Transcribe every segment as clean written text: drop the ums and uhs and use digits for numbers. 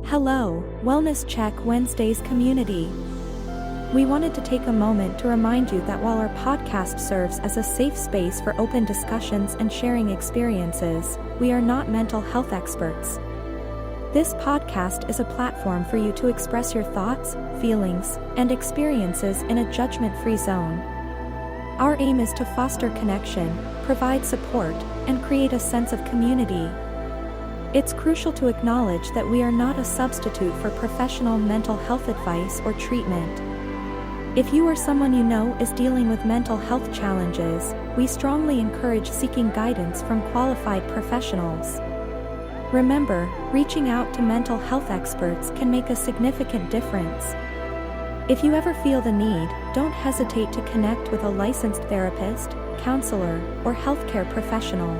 Hello, Wellness Check Wednesdays community. We wanted to take a moment to remind you that while our podcast serves as a safe space for open discussions and sharing experiences, we are not mental health experts. This podcast is a platform for you to express your thoughts, feelings, and experiences in a judgment-free zone. Our aim is to foster connection, provide support, and create a sense of community. It's crucial to acknowledge that we are not a substitute for professional mental health advice or treatment. If you or someone you know is dealing with mental health challenges, we strongly encourage seeking guidance from qualified professionals. Remember, reaching out to mental health experts can make a significant difference. If you ever feel the need, don't hesitate to connect with a licensed therapist, counselor, or healthcare professional.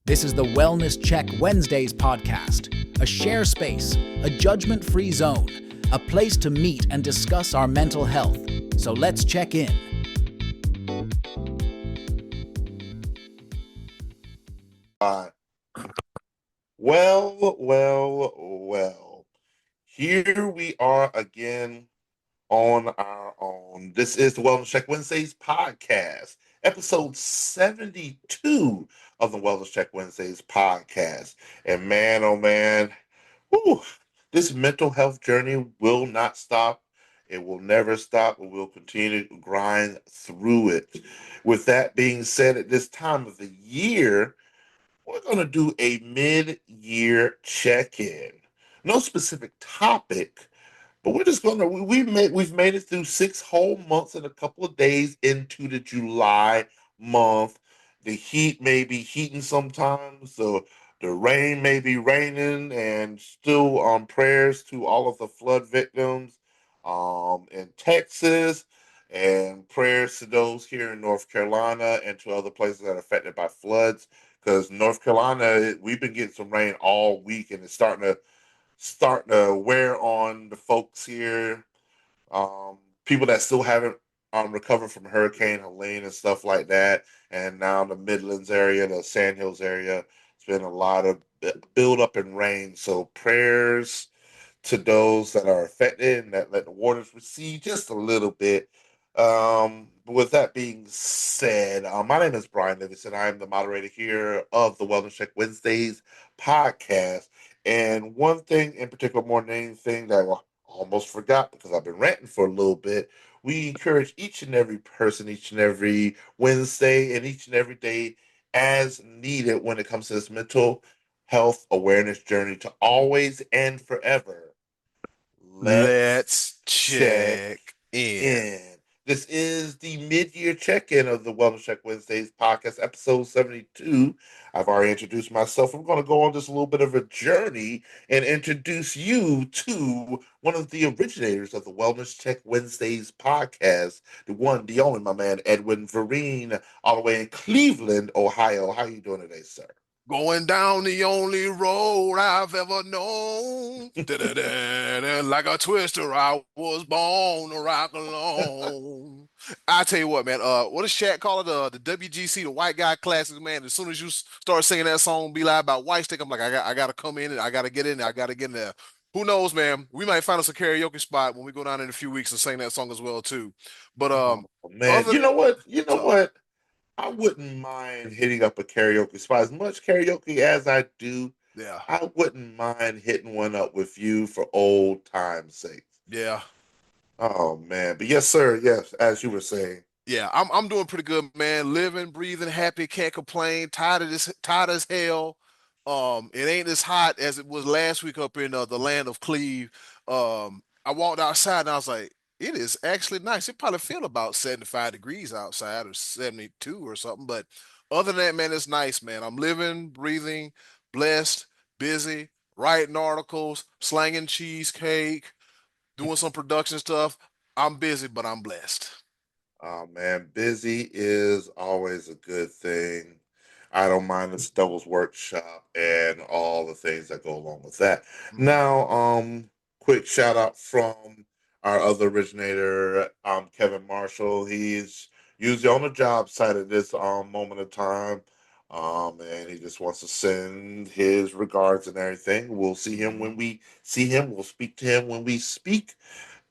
This is the Wellness Check Wednesdays podcast, a share space, a judgment-free zone, a place to meet and discuss our mental health. So let's check in. Well. Here we are again on our own. This is the Wellness Check Wednesdays podcast, episode 72 of the Wellness Check Wednesdays podcast. And man, oh man, this mental health journey will not stop. It will never stop. We'll continue to grind through it. With that being said, at this time of the year, we're going to do a mid-year check-in. No specific topic, but we're just going to, we've made it through 6 whole months and a couple of days into the July month. The heat may be heating sometimes, so the rain may be raining, and still prayers to all of the flood victims in Texas, and prayers to those here in North Carolina and to other places that are affected by floods. Because North Carolina, we've been getting some rain all week, and it's starting to wear on the folks here. People that still haven't recovered from Hurricane Helene and stuff like that, and now the Midlands area, the Sandhills area, it's been a lot of build up in rain. So prayers to those that are affected and that let the waters recede just a little bit. With that being said, my name is Brian Livingston. I am the moderator here of the Wellness Check Wednesdays podcast. And one thing in particular, more than anything that I almost forgot because I've been ranting for a little bit, we encourage each and every person, each and every Wednesday, and each and every day as needed when it comes to this mental health awareness journey to always and forever. Let's check in. This is the mid-year check-in of the Wellness Check Wednesdays podcast, episode 72. I've already introduced myself. I'm going to go on just a little bit of a journey and introduce you to one of the originators of the Wellness Check Wednesdays podcast, the one, the only, my man, Edwin Vereen, all the way in Cleveland, Ohio. How are you doing today, sir? Going down the only road I've ever known. Like a twister, I was born to rock alone. I tell you what, man. What does Shaq call it? The WGC, the white guy classics, man. As soon as you start singing that song, "Be Live" about White Stick, I'm like, I got to come in and I got to get in there. I got to get in there. Who knows, man? We might find us a karaoke spot when we go down in a few weeks and sing that song as well too. But man, you know what? I wouldn't mind hitting up a karaoke spot. As much karaoke as I do, yeah, I wouldn't mind hitting one up with you for old time's sake. yeah. Oh man. But yes, sir, yes, as you were saying. Yeah, I'm doing pretty good, man. Living, breathing, happy, can't complain. Tired as hell. It ain't as hot as it was last week up in the land of Cleve. I walked outside and I was like, it is actually nice. It probably feel about 75 degrees outside or 72 or something. But other than that, man, it's nice, man. I'm living, breathing, blessed, busy, writing articles, slanging cheesecake, doing some production stuff. I'm busy, but I'm blessed. Oh man, busy is always a good thing. I don't mind the Devil's Workshop and all the things that go along with that. Now, quick shout out from our other originator, Kevin Marshall. He's usually on the job site at this moment of time. And he just wants to send his regards and everything. We'll see him when we see him. We'll speak to him when we speak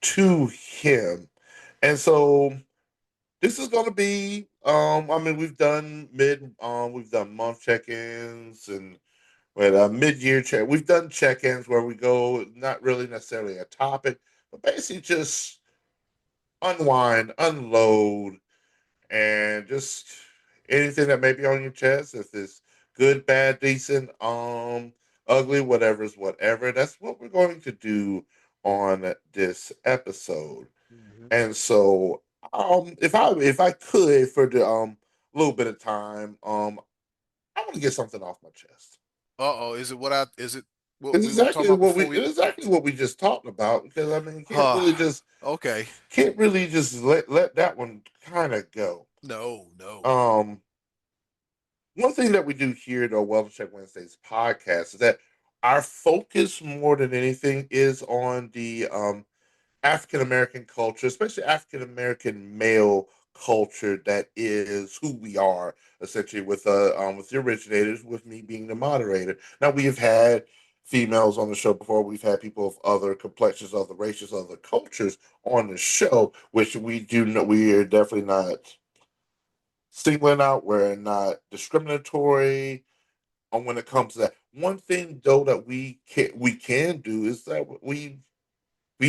to him. And so this is going to be. I mean, we've done month check-ins and with a mid-year check. We've done check-ins where we go not really necessarily a topic, but basically just unwind, unload, and just anything that may be on your chest. If it's good, bad, decent, ugly, whatever's whatever. That's what we're going to do on this episode. Mhm. And so, if I could for the little bit of time, I want to get something off my chest. Uh-oh, is it what It's we were talking exactly about what we before it's we exactly what we just talked about. Because I mean, okay. can't really just let that one kind of go. No, no. Um, One thing that we do here at Wellness Check Wednesdays podcast is that our focus more than anything is on the African American culture, especially African American male culture that is who we are essentially with the originators, with me being the moderator. Now we have had females on the show before. We've had people of other complexions, other races, other cultures on the show, which we do know we are definitely not singling out. We're not discriminatory on when it comes to that. One thing though that we can do is that we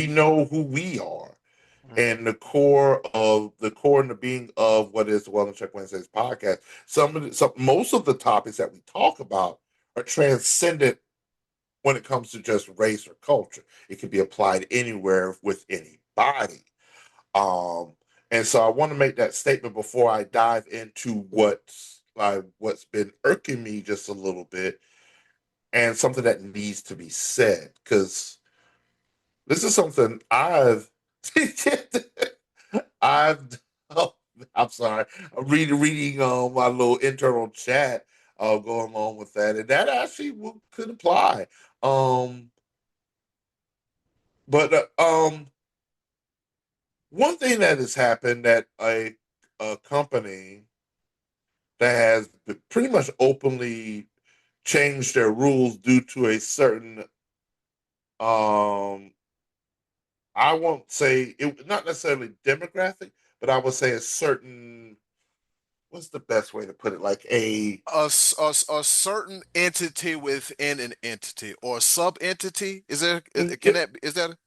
know who we are Mm, and the core and the being of what is the Wellness Check Wednesdays podcast. Most of the topics that we talk about are transcendent when it comes to just race or culture. It can be applied anywhere with anybody. Um, and so I want to make that statement before I dive into what's been irking me just a little bit and something that needs to be said because this is something I've oh, I'm sorry. I'm reading my little internal chat going on with that, and that actually could apply. Um, but one thing that has happened that a company that has pretty much openly changed their rules due to a certain um I won't say it not necessarily demographic, but I would say a certain what's the best way to put it? Like a a certain entity within an entity or sub entity. Is there yeah, can that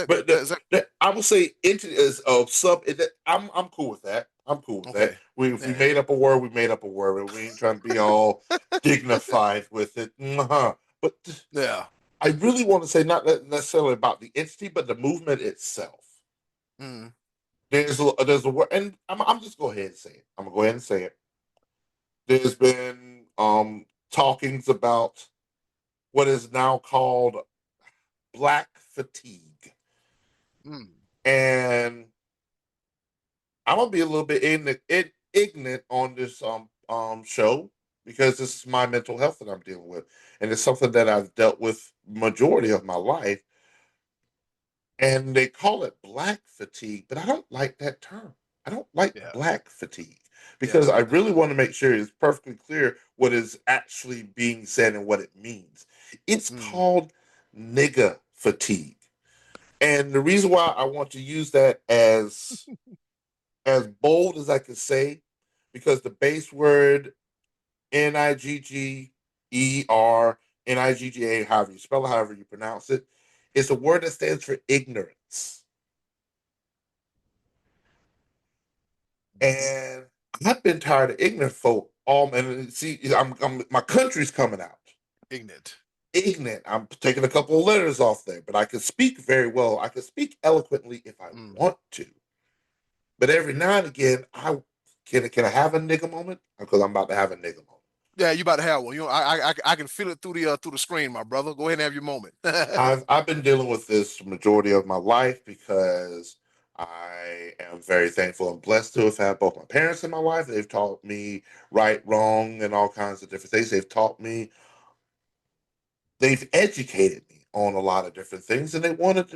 but is that I would say entity is of sub. I'm cool with that. I'm cool with that. okay? If we Yeah. made up a word, we made up a word. We ain't trying to be all dignified with it. But Yeah. I really want to say not necessarily about the entity, but the movement itself. Mm, There's a word, and I'm just go ahead and say it. I'm gonna go ahead and say it. There's been talkings about what is now called black fatigue, mm, and I'm gonna be a little bit ignorant on this show because this is my mental health that I'm dealing with, and it's something that I've dealt with majority of my life. And they call it black fatigue, but I don't like that term. I don't like yeah. black fatigue Yeah. because I really want to make sure it's perfectly clear what is actually being said and what it means. It's Mm, called nigga fatigue. And the reason why I want to use that as bold as I can say, because the base word Nigger, however you spell it, however you pronounce it, is a word that stands for ignorance. And I've been tired of ignorant folk. And see, my country's coming out. ignorant. Ignorant. I'm taking a couple of letters off there, but I can speak very well. I can speak eloquently if I Mm. want to. But every now and again, can I have a nigga moment? Because I'm about to have a nigga moment. Yeah, you about to have one. You know, I can feel it through the screen, my brother. Go ahead and have your moment. I've been dealing with this majority of my life because I am very thankful and blessed to have had both my parents in my life. They've taught me right, wrong, and all kinds of different things. They've educated me on a lot of different things, and they wanted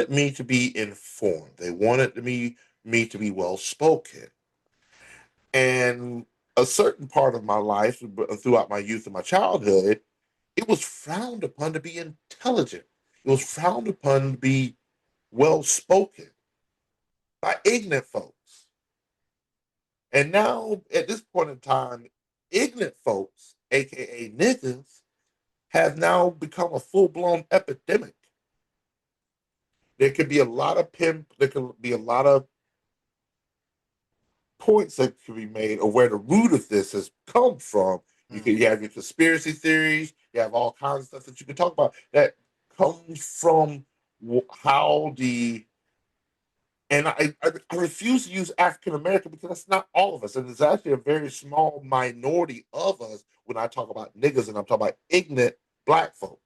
me to be informed. They wanted me to be well spoken. And a certain part of my life throughout my youth and my childhood, it was frowned upon to be intelligent. It was frowned upon to be well spoken by ignorant folks. And now, at this point in time, ignorant folks, aka niggas, have now become a full blown epidemic. There could be a lot of there could be a lot of points that could be made of where the root of this has come from. You have your conspiracy theories, you have all kinds of stuff that you can talk about that comes from how the and I refuse to use African American because that's not all of us, and it's actually a very small minority of us when I talk about niggas and I'm talking about ignorant black folks.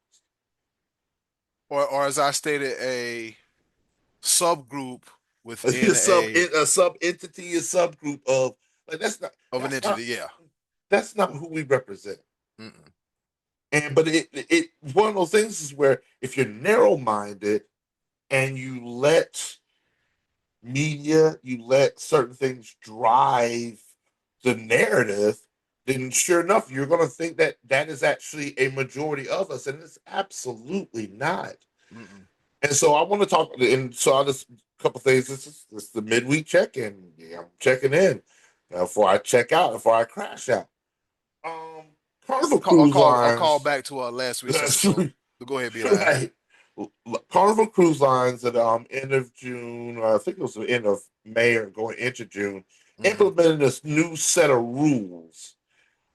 Or as I stated, a subgroup A within a sub entity, a subgroup of like of an entity. Yeah. that's not who we represent. Mm-mm. But it one of those things is where if you're narrow minded and you let media, you let certain things drive the narrative, then sure enough, you're going to think that that is actually a majority of us, and it's absolutely not. Mm-mm. And so I want to talk, and so I'll just a couple things. This is the midweek check-in. Yeah, I'm checking in before I check out, before I crash out. Um, Carnival Cruise I'll call Lines. back to last week's That's episode. So go ahead, be live. right. Carnival Cruise Lines at end of June, I think it was the end of May or going into June, implemented this new set of rules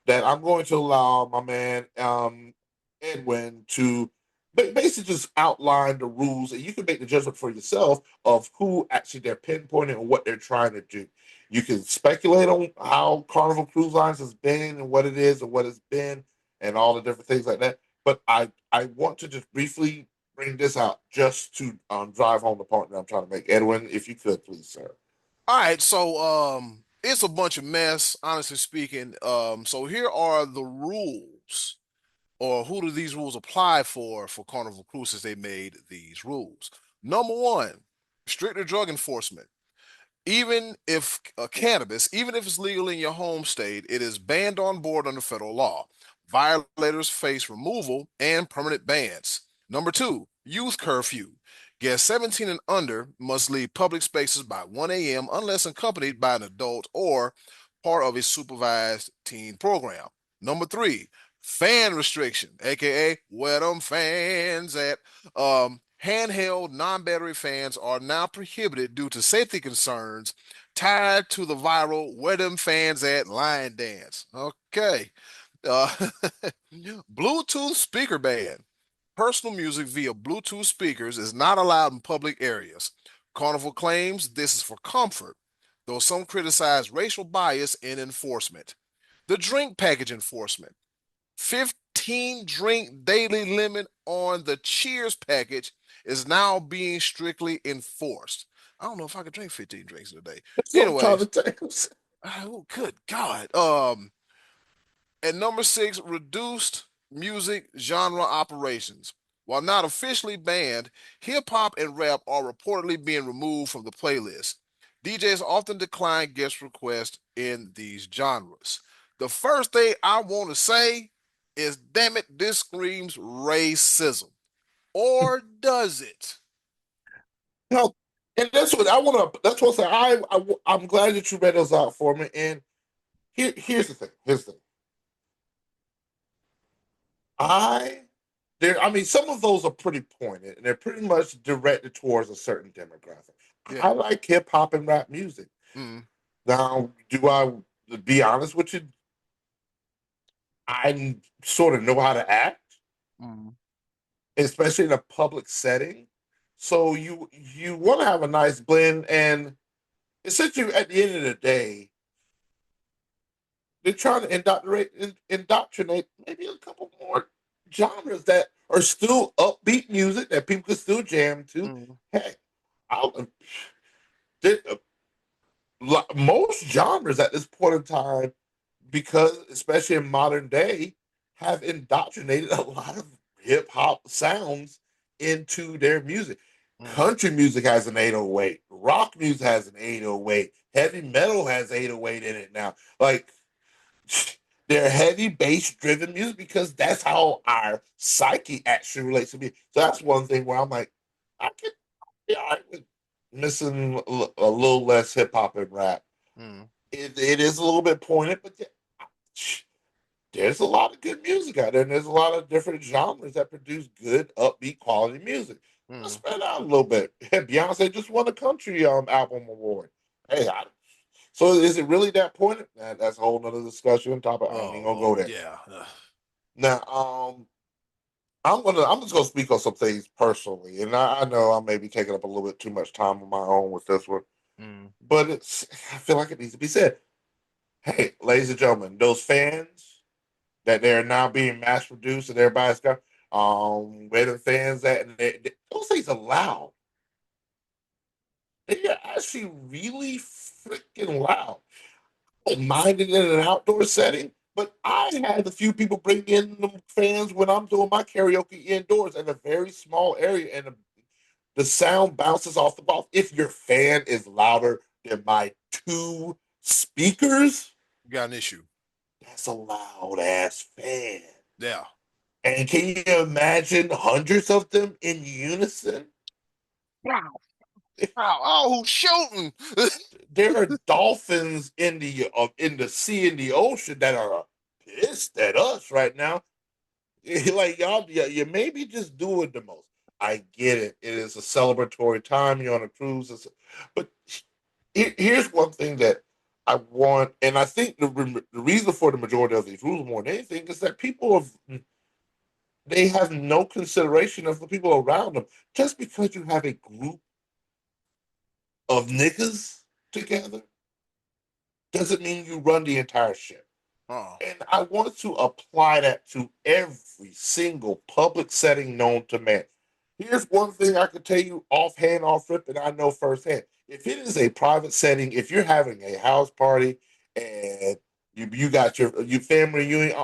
that I'm going to allow my man Edwin to basically just outline the rules, and you can make the judgment for yourself of who actually they're pinpointing and what they're trying to do. You can speculate on how Carnival Cruise Lines has been and what it is and what it's been and all the different things like that. But I want to just briefly bring this out just to drive home the point that I'm trying to make. Edwin, if you could, please, sir. All right, so it's a bunch of mess, honestly speaking. So here are the rules, or who do these rules apply for Carnival Cruises? They made these rules. Number one, stricter drug enforcement. Even if cannabis, even if it's legal in your home state, it is banned on board under federal law. Violators face removal and permanent bans. Number two, youth curfew. Guests 17 and under must leave public spaces by 1 a.m. unless accompanied by an adult or part of a supervised teen program. Number three, fan restriction, aka where them fans at. Handheld non-battery fans are now prohibited due to safety concerns tied to the viral "Where Them Fans At" line dance. Okay. Uh, Bluetooth speaker ban. Personal music via Bluetooth speakers is not allowed in public areas. Carnival claims this is for comfort, though some criticize racial bias in enforcement. The drink package enforcement. 15 drink daily limit on the Cheers package is now being strictly enforced. I don't know if I could drink 15 drinks in a day. That's what I'm trying to Anyways, tell you. oh, good God. At number six, reduced music genre operations. While not officially banned, hip hop and rap are reportedly being removed from the playlist. DJs often decline guest requests in these genres. The first thing I want to say is, damn it, this screams racism. Or does it? No, and that's what I want to. That's what I'm glad that you read those out for me. And here's the thing. Here's the thing. I there. I mean, some of those are pretty pointed, and they're pretty much directed towards a certain demographic. Yeah. I like hip hop and rap music. Mm. Now, do I? To be honest with you, I sort of know how to act, Mm. especially in a public setting. So you want to have a nice blend, and essentially at the end of the day, they're trying to indoctrinate maybe a couple more genres that are still upbeat music that people can still jam to. Mm. Heck, I'll, uh, most genres at this point in time, because especially in modern day, have indoctrinated a lot of hip hop sounds into their music. Mm. Country music has an 808, rock music has an 808, heavy metal has 808 in it now. Like They're heavy bass driven music because that's how our psyche actually relates to me. So that's one thing where I'm like, I can be all right with missing a little less hip hop and rap. Mm, It is a little bit pointed, but there's a lot of good music out there, and there's a lot of different genres that produce good, upbeat, quality music. Let's mm. spread out a little bit. Beyonce just won a country album award. Hey, so is it really that pointed? That's a whole nother discussion topic. I ain't Oh, gonna go there. yeah. Now, I'm just gonna speak on some things personally, and I know I may be taking up a little bit too much time on my own with this one, Mm. but I feel like it needs to be said. Hey, ladies and gentlemen, those fans that they're now being mass produced and everybody's got where the fans at, and those things are loud. They are actually really freaking loud. I don't mind it in an outdoor setting, but I had a few people bring in the fans when I'm doing my karaoke indoors in a very small area, and the sound bounces off the ball. If your fan is louder than my two speakers, You got an issue. that's a loud ass fan. Yeah. And can you imagine hundreds of them in unison? Wow. Wow. Oh, who's shooting? There are dolphins in the sea in the ocean that are pissed at us right now. Like y'all, you maybe just doing the most. I get it. It is a celebratory time. You're on a cruise, but here's one thing that I want, and I think the reason for the majority of these rules more than anything is that they have no consideration of the people around them. Just because you have a group of niggas together doesn't mean you run the entire ship. Oh. And I want to apply that to every single public setting known to man. Here's one thing I can tell you offhand, off rip, and I know firsthand. If it is a private setting, if you're having a house party and you got your family reunion,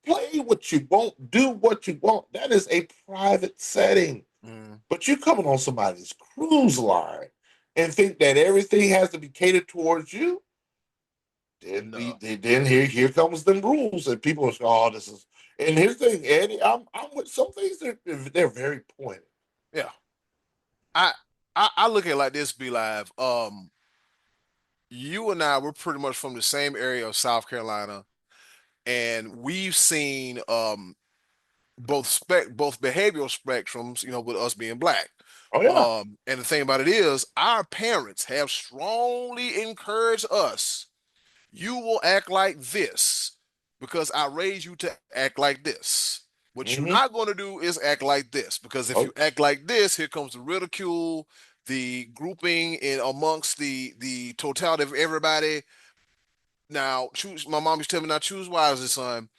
play what you want, do what you want. That is a private setting. Mm. But you coming on somebody's cruise line and think that everything has to be catered towards you, No. then here comes the rules, and people are saying, "Oh, this is." And here's the thing, Eddie, I'm with some things they're very pointed. Yeah. I I look at it like this, Be Live. You and I, we're pretty much from the same area of South Carolina, and we've seen both behavioral spectrums, with us being black. Oh yeah, And the thing about it is, our parents have strongly encouraged us. You will act like this because I raised you to act like this. What you're mm-hmm. not going to do is act like this because if Oh, you act like this, here comes the ridicule, the grouping in amongst the totality of everybody. Now, choose. My mom used to tell me, now choose wisely, son.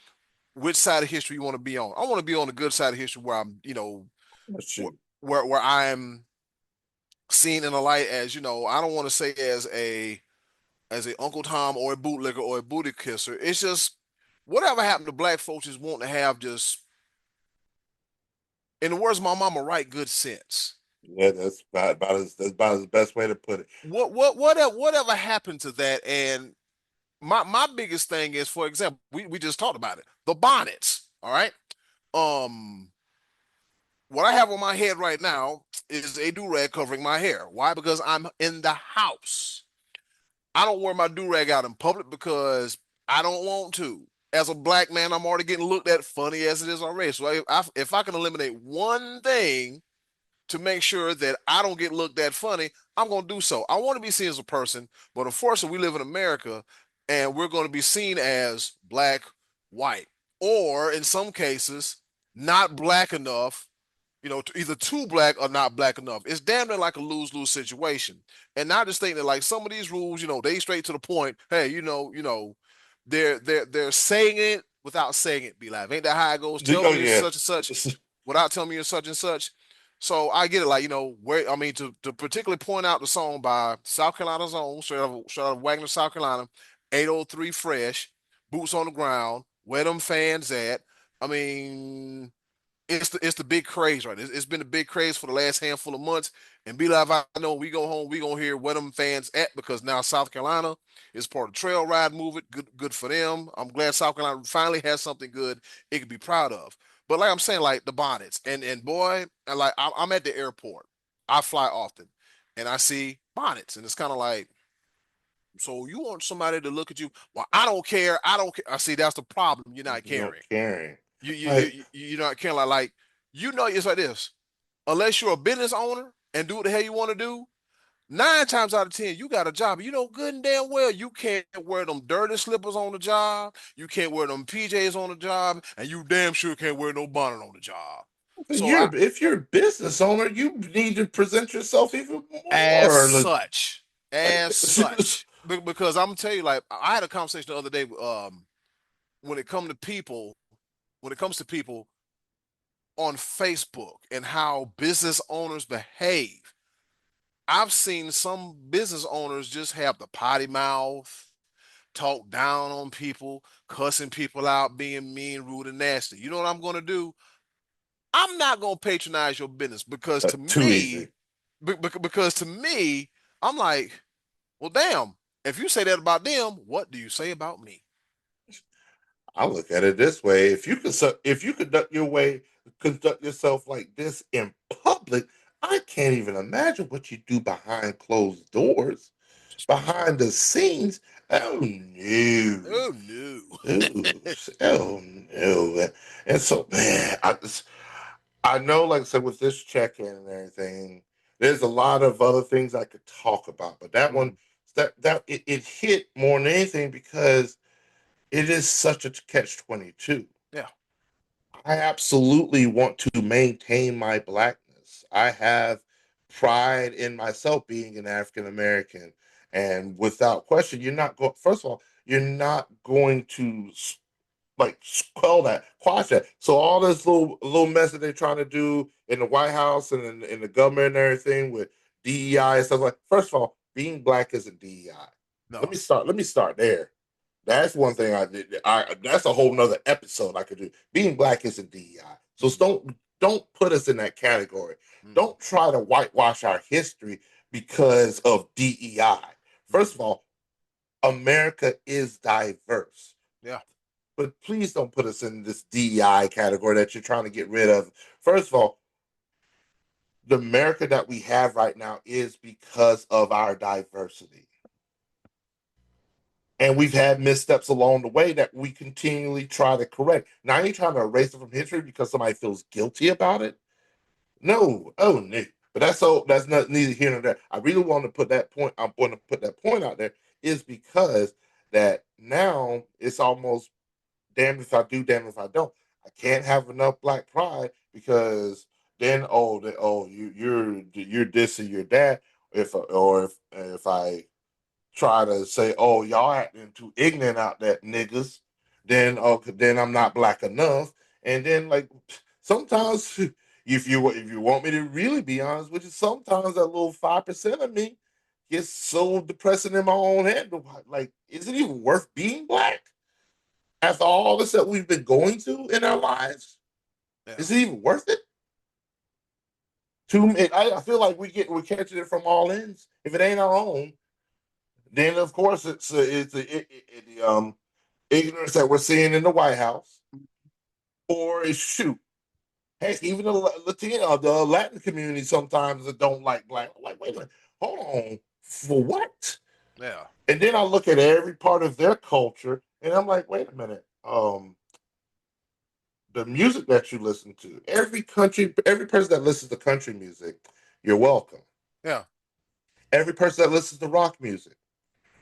Which side of history you want to be on? I want to be on the good side of history where I'm, shoot, where I'm seen in a light as, I don't want to say as a Uncle Tom or a bootlegger or a booty kisser. It's just whatever happened to black folks is wanting to have just, in the words of my mama, right good sense. yeah, that's about the best way to put it. Whatever happened to that? And my biggest thing is, for example, we just talked about it, the bonnets. All right. Um, what I have on my head right now is a do rag covering my hair. Why? Because I'm in the house. I don't wear my do rag out in public because I don't want to. As a black man, I'm already getting looked at funny as it is already. So if I can eliminate one thing to make sure that I don't get looked at funny, I'm going to do so. I want to be seen as a person, but unfortunately, we live in America and we're going to be seen as black, white, or in some cases, not black enough, either too black or not black enough. It's damn near like a lose-lose situation. And not just think that like some of these rules, they straight to the point. Hey, they're saying it without saying it. Be like, ain't that how it goes? Tell Oh me you're yeah, such and such without telling me you're such and such. So I get it, like where I mean to particularly point out the song by South Carolina's own, straight out of Wagner, South Carolina, 803 Fresh, Boots on the Ground, where them fans at. I mean, it's the big craze, right? It's been a big craze for the last handful of months. And Be Live, I know we go home, we gonna hear where them fans at, because now South Carolina is part of the trail ride movement. Good for them. I'm glad South Carolina finally has something good it can be proud of. But like I'm saying, like the bonnets, and boy, and like I'm at the airport. I fly often, and I see bonnets, and it's kind of like, so you want somebody to look at you? Well, I don't care. I don't care. I see that's the problem. You're not You know, caring. caring. Like, You're not caring. Like it's like this. Unless you're a business owner and do what the hell you want to do, 9 times out of 10, you got a job. You know good and damn well you can't wear them dirty slippers on the job. You can't wear them PJs on the job, and you damn sure can't wear no bonnet on the job. So if you're a business owner, you need to present yourself even as more. such, Like, because I'm gonna tell you, like I had a conversation the other day. When it comes to people, when it comes to people on Facebook and how business owners behave, I've seen some business owners just have the potty mouth, talk down on people, cussing people out, being mean, rude, and nasty. You know what I'm going to do? I'm not going to patronize your business, because to too me, easy. because to me, I'm like, well, damn. If you say that about them, what do you say about me? I look at it this way: if you conduct yourself like this in public, I can't even imagine what you do behind closed doors, Speaks for behind the scenes. Oh no. oh no. Ooh, oh no. And so, man, I know, like I said, with this check-in and everything, there's a lot of other things I could talk about, but that one, Mm, it hit more than anything because it is such a catch-22. yeah. I absolutely want to maintain my blackness. I have pride in myself being an African American, and without question, you're not going. First of all, you're not going to like quash that. So all this little mess that they're trying to do in the White House and in the government and everything with DEI and stuff like. First of all, being black isn't DEI. No. Let me start there. That's one thing I did. That's a whole nother episode I could do. Being black isn't DEI. So Mm, don't put us in that category. mm, Don't try to whitewash our history because of DEI. First mm. of all, America is diverse. Yeah. But please don't put us in this DEI category that you're trying to get rid of. First of all, the America that we have right now is because of our diversity. And we've had missteps along the way that we continually try to correct. Now, I ain't trying to erase it from history because somebody feels guilty about it. No, oh no. But that's not neither here nor there. I really want to put that point. I'm going to put that point out there is because that now it's almost damned if I do, damned if I don't. I can't have enough black pride because then you're dissing your dad if I try to say, oh, y'all acting too ignorant out there, niggas, then I'm not black enough. And then like sometimes if you want me to really be honest with you, sometimes that little 5% of me gets so depressing in my own head. Like, is it even worth being black? After all this that we've been going through in our lives, Yeah. is it even worth it? I feel like we're catching it from all ends. If it ain't our own, then of course it's the ignorance that we're seeing in the White House, or it's shoot. Heck, even the Latin community sometimes that don't like black. I'm like, wait a minute, hold on, for what? Yeah. And then I look at every part of their culture, and I'm like, wait a minute, the music that you listen to, every person that listens to country music, you're welcome. Yeah. Every person that listens to rock music,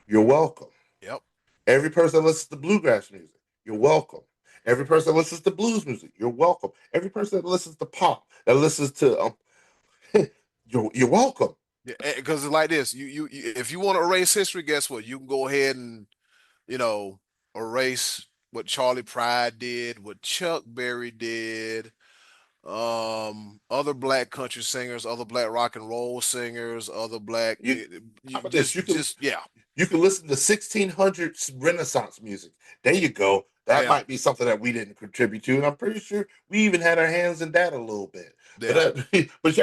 you're welcome. Yep. Every person that listens to bluegrass music, you're welcome. Every person that listens to blues music, you're welcome. Every person that listens to pop, that listens to you're welcome. Yeah, because it's like this. If you want to erase history, guess what? You can go ahead and, you know, erase what Charlie Pride did, what Chuck Berry did, other black country singers, other black rock and roll singers, other black You How about this? just yeah. You can listen to 1600s Renaissance music. There you go. That Yeah, might be something that we didn't contribute to, and I'm pretty sure we even had our hands in that a little bit. But yeah, but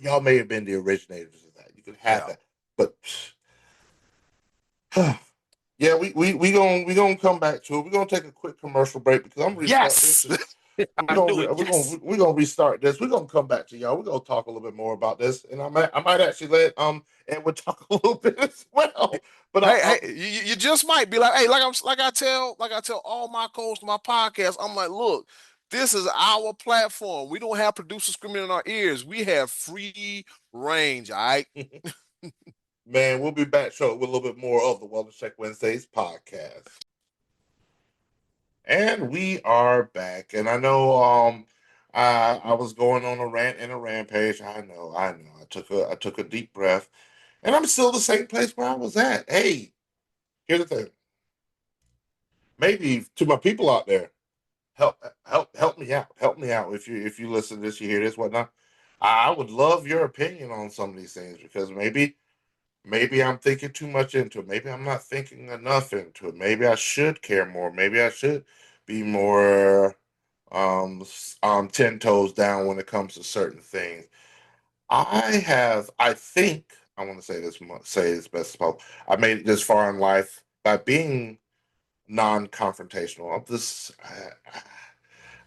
y'all may have been the originators of that. You could have yeah. that, but yeah, we gonna come back to it. We're gonna take a quick commercial break because I'm gonna restart this. Yes, And I knew it. Yes. we're gonna restart this. We're gonna come back to y'all. We're gonna talk a little bit more about this, and I might actually let Edward talk a little bit as well. But Hey, you just might be like, hey, like I tell all my co-hosts on my podcast, I'm like, look, this is our platform. We don't have producers screaming in our ears. We have free range. All right. man, we'll be back short with a little bit more of the Wellness Check Wednesdays podcast. And we are back. And I know I was going on a rant and a rampage. I know. I took a deep breath. And I'm still the same place where I was at. Hey, here's the thing. Maybe to my people out there, help me out. Help me out. If you listen to this, you hear this, whatnot. I would love your opinion on some of these things because maybe I'm thinking too much into it. Maybe I'm not thinking enough into it. Maybe I should care more. Maybe I should be more 10 toes down when it comes to certain things. I think I want to say this best as possible. I made it this far in life by being non-confrontational.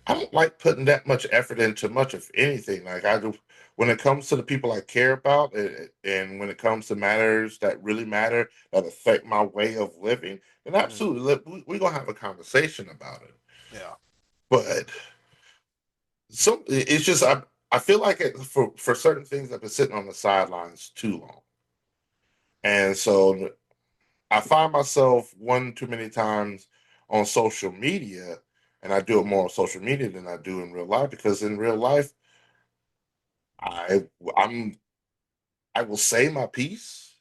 I don't like putting that much effort into much of anything. Like I do when it comes to the people I care about, and when it comes to matters that really matter that affect my way of living, then Mm, absolutely we're gonna have a conversation about it. yeah. But it's just I feel like for certain things I've been sitting on the sidelines too long, and so I find myself one too many times on social media, and I do it more on social media than I do in real life because in real life I I'm I will say my piece,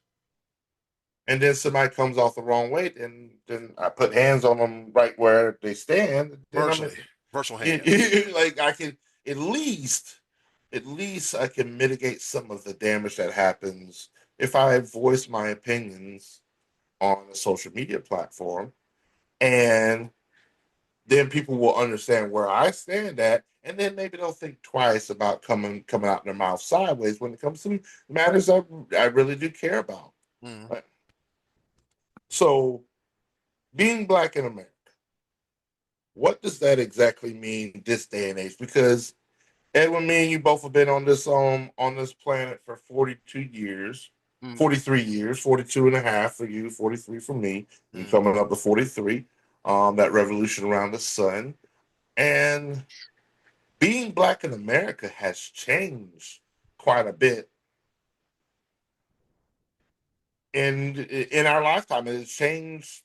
and then somebody comes off the wrong way, and then I put hands on them right where they stand. Then I'm Virtually. Virtual hands. like I can at least at least I can mitigate some of the damage that happens if I voice my opinions on a social media platform, and then people will understand where I stand at, and then maybe they'll think twice about coming out their mouth sideways when it comes to matters I really do care about. Mm, Right? So, being black in America, what does that exactly mean this day and age? Because Edwin, me and you both have been on this planet for 42 years, mm, 43 years, 42 and a half for you, 43 for me. You mm. coming up to 43. That revolution around the sun. And being black in America has changed quite a bit in our lifetime. It has changed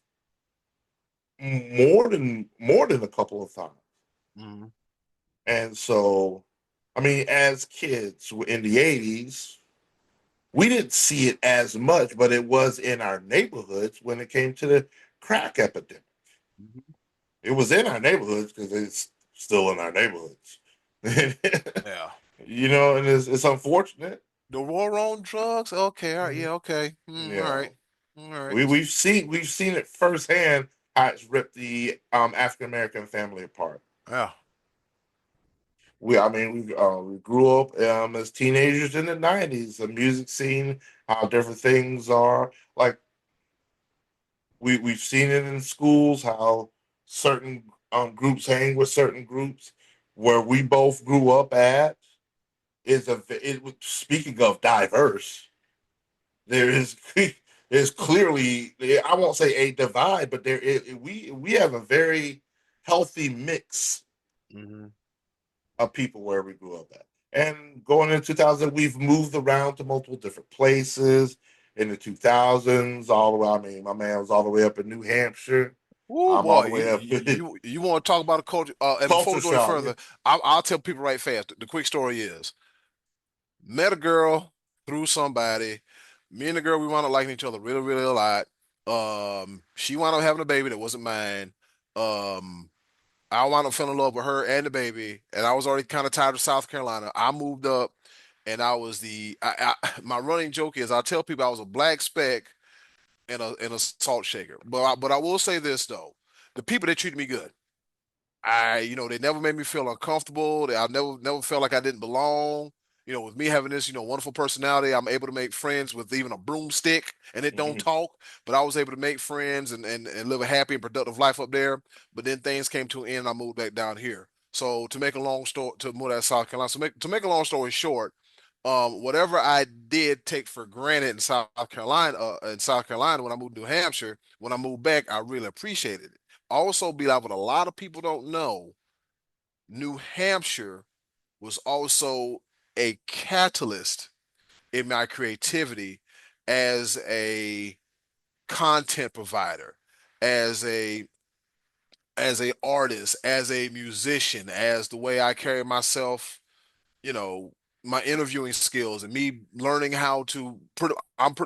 more than a couple of times. Mm. And so, I mean, as kids in the 80s, we didn't see it as much, but it was in our neighborhoods when it came to the crack epidemic. Mhm. It was in our neighborhoods because it's still in our neighborhoods. Yeah. And it's unfortunate. The war on drugs? Okay, all right, Mhm. yeah, okay. All right. Yeah. All right. We've seen it firsthand how it's ripped the African American family apart. Yeah. We grew up as teenagers in the '90s. The music scene, how different things are. Like we've seen it in schools, how certain groups hang with certain groups. Where we both grew up at speaking of diverse. There is there's clearly I won't say a divide, but we have a very healthy mix Hmm. of people where we grew up at. And going into 2000, we've moved around to multiple different places in the 2000s. All the way, I mean, my man was all the way up in New Hampshire. Oh I'm all boy, the you way up you want to talk about a culture? And before culture we go any shock. Yeah. further, I'll tell people right fast. The quick story is, met a girl through somebody. Me and the girl, we wound up liking each other really, really a lot. She wound up having a baby that wasn't mine. Um, I wound up falling in love with her and the baby, and I was already kind of tired of South Carolina. I moved up, and I was my running joke is I tell people I was a black speck and a salt shaker. But I will say this though. the people that treated me good. They never made me feel uncomfortable. I never felt like I didn't belong. With me having this, wonderful personality, I'm able to make friends with even a broomstick, and it don't Mhm. talk. But I was able to make friends and live a happy and productive life up there. But then things came to an end. And I moved back down here. So to make a long story, to move out of South Carolina. So to make a long story short, whatever I did take for granted in South Carolina when I moved to New Hampshire, when I moved back, I really appreciated it. Also, be like what a lot of people don't know, New Hampshire was also a catalyst in my creativity as a content provider, as a artist, as a musician, as the way I carry myself, you know, my interviewing skills and me learning how to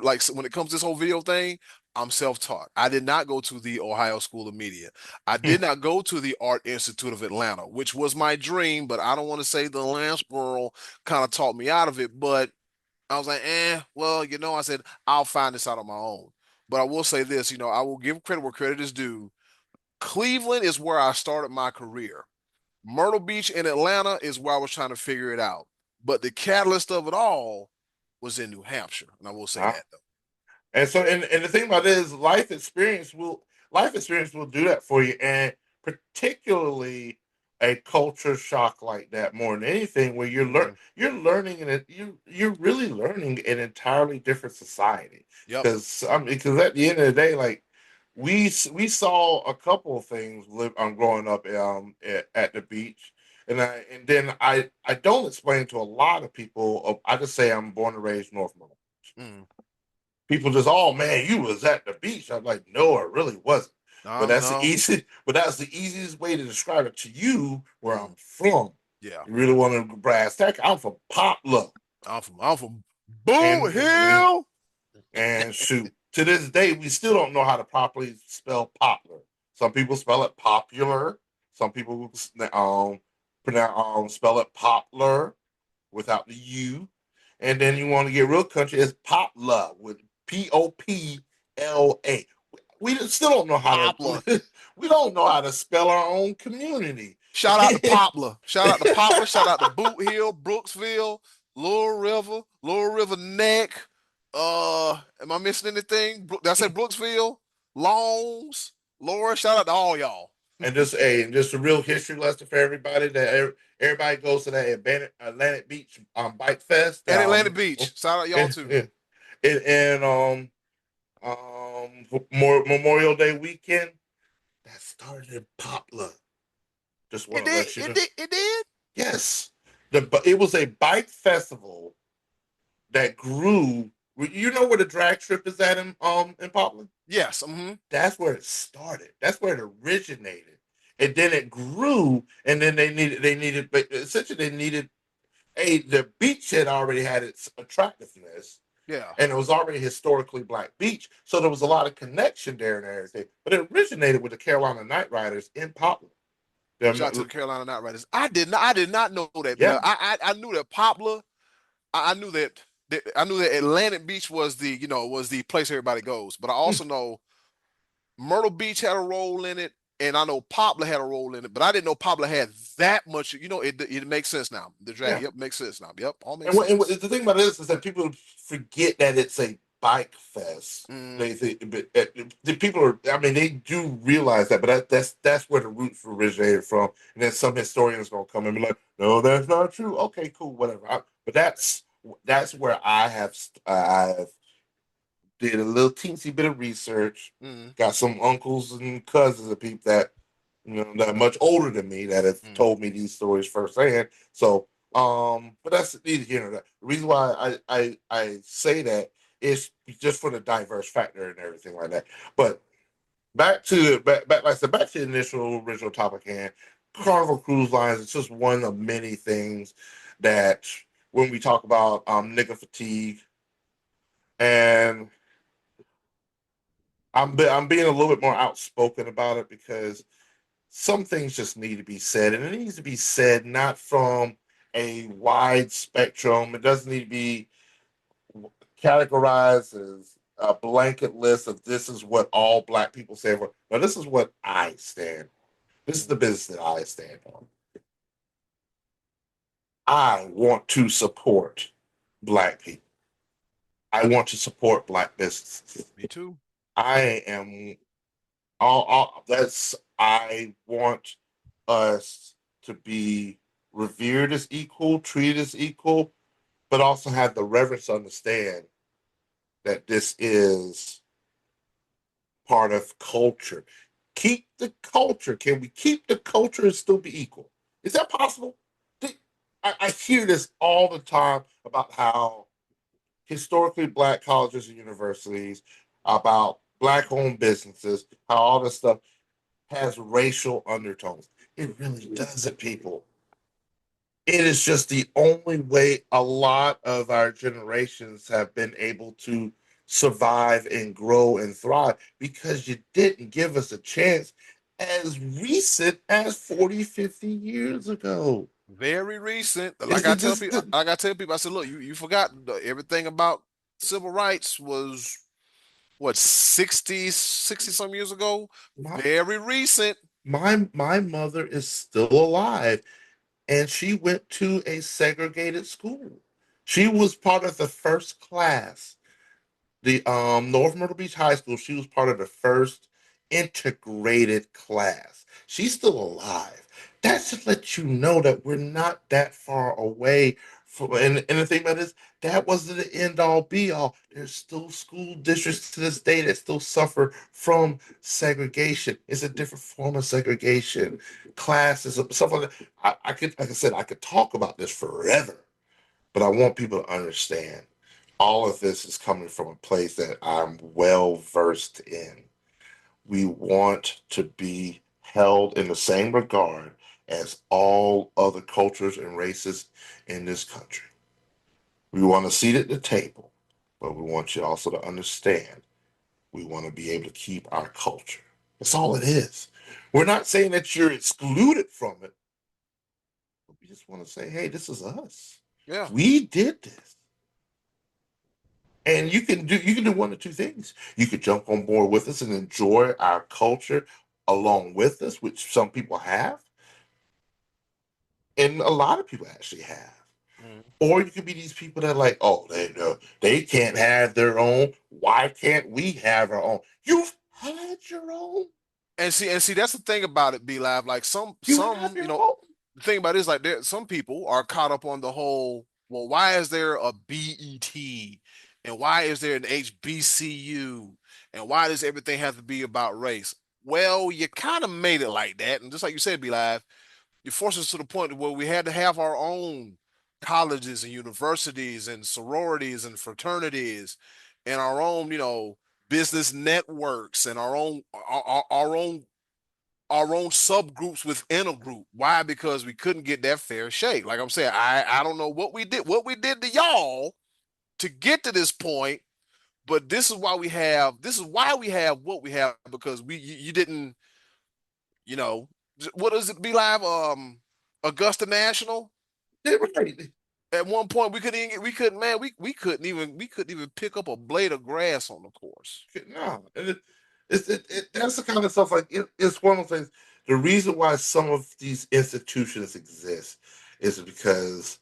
like when it comes to this whole video thing, I'm self-taught. I did not go to the Ohio School of Media. I did not go to the Art Institute of Atlanta, which was my dream, but I don't want to say the Lance girl kind of taught me out of it. But I was like, well, I said, I'll find this out on my own. But I will say this, I will give credit where credit is due. Cleveland is where I started my career. Myrtle Beach in Atlanta is where I was trying to figure it out. But the catalyst of it all was in New Hampshire. And I will say Wow. that though. And so, and the thing about it is, life experience will do that for you, and particularly a culture shock like that, more than anything, where Mm-hmm. you're learning in it, you're really learning an entirely different society. Yep. Because at the end of the day, like we saw a couple of things growing up at the beach. And then I don't explain to a lot of people. I just say I'm born and raised North Myrtle. Mm. People just, oh man, you was at the beach. I'm like, no, I really wasn't. But No, no. that's the easiest way to describe it to you where I'm Mm. from. Yeah. You really want to brass tack? I'm from Poplar, I'm from Boo and Hill. shoot, to this day we still don't know how to properly spell poplar. Some people spell it popular. Some people spell it poplar without the U. And then you want to get real country, it's Popla with Popla. We still don't know how Poplar. to we don't know how to spell our own community. Shout out to Poplar. Shout out to Poplar. Shout out to Boot Hill, Brooksville, Little River Neck. Am I missing anything? Did I say Brooksville? Longs, Laura. Shout out to all y'all. And just a real history lesson for everybody that everybody goes to that Atlantic Beach bike fest. And Atlantic Beach. Shout out y'all too. Memorial Day weekend that started in Poplar. Just It want to did. let you It know. did. It did. Yes, it was a bike festival that grew. You know where the drag strip is at in Poplar? Yes. Mm-hmm. That's where it started. That's where it originated, and then it grew. And then but essentially they needed the beach had already had its attractiveness, Yeah. and it was already historically black beach, so there was a lot of connection there and everything. But it originated with the Carolina Night Riders in Poplar. Shout out to Them- the Carolina Night Riders. I did not know that. Now yeah, I knew that Poplar. I knew that Atlantic Beach was the place everybody goes. But I also know Myrtle Beach had a role in it, and I know Poplar had a role in it. But I didn't know Poplar had that much. It makes sense now. The drag. yeah. Yep, makes sense now. Yep, all And, makes the sense. thing about this is that people forget that it's a bike fest. Mm, They think, but the people are. I mean, they do realize that, but that's where the roots originated from. And then some historians gonna come and be like, "No, that's not true." Okay, cool, whatever. But that's where I've did a little teensy bit of research. mm, Got some uncles and cousins of people that that are much older than me that have mm. told me these stories firsthand. So, but that's neither here nor there. The reason why I say that is just for the diverse factor and everything like that. But back like I said, back to the original topic hand. Carnival Cruise Lines is just one of many things that when we talk about nigga fatigue, and I'm being a little bit more outspoken about it because some things just need to be said, and it needs to be said not from a wide spectrum. It doesn't need to be categorized a blanket list of this is what all black people stand for. Now, this is what I stand on. This is the business that I stand on. I want to support black people. I want to support black businesses. Me too. I am I want us to be revered as equal, treated as equal, but also have the reverence to understand that this is part of culture. Keep the culture. Can we keep the culture and still be equal? Is that possible? I hear this all the time about how historically black colleges and universities, about black owned businesses, how all this stuff has racial undertones. It really doesn't, people. It is just the only way a lot of our generations have been able to survive and grow and thrive because you didn't give us a chance as recent as 40, 50 years ago. Very recent. It's, Like I it tell just people, like I tell people, I said, look, you forgot everything about civil rights was what 60 some years ago. my, Very recent. my mother is still alive and she went to a segregated school. She was part of the first class, the North Myrtle Beach High School. She was part of the first integrated class. She's still alive. That should let you know that we're not that far away from. And the thing about this, that wasn't the end all be all. There's still school districts to this day that still suffer from segregation. It's a different form of segregation, classes, stuff like that. I could, like I said, I could talk about this forever, but I want people to understand all of this is coming from a place that I'm well versed in. We want to be held in the same regard as all other cultures and races in this country. We want a seat at the table, but we want you also to understand we want to be able to keep our culture. That's all it is. We're not saying that you're excluded from it, but we just want to say, hey, this is us. Yeah. We did this. And you can do one of two things. You could jump on board with us and enjoy our culture along with us, which some people have, and a lot of people actually have. Mm. Or you could be these people that are like, oh, they can't have their own. Why can't we have our own? You've had your own. And see, that's the thing about it, Be Live. Like You have you your know, own. the thing about it is like some people are caught up on the whole, well, why is there a BET and why is there an HBCU and why does everything have to be about race? Well, you kind of made it like that. And just like you said, Be Live, you forced us to the point where we had to have our own colleges and universities and sororities and fraternities and our own, business networks and our own subgroups within a group. Why? Because we couldn't get that fair shake. Like I'm saying, I don't know what we did to y'all to get to this point, but this is why we have what we have because you didn't, you know, what does it Be Live? Augusta National. Yeah, right. At one point we couldn't even we couldn't man we couldn't even pick up a blade of grass on the course. No, and that's the kind of stuff like it's one of the things. The reason why some of these institutions exist is because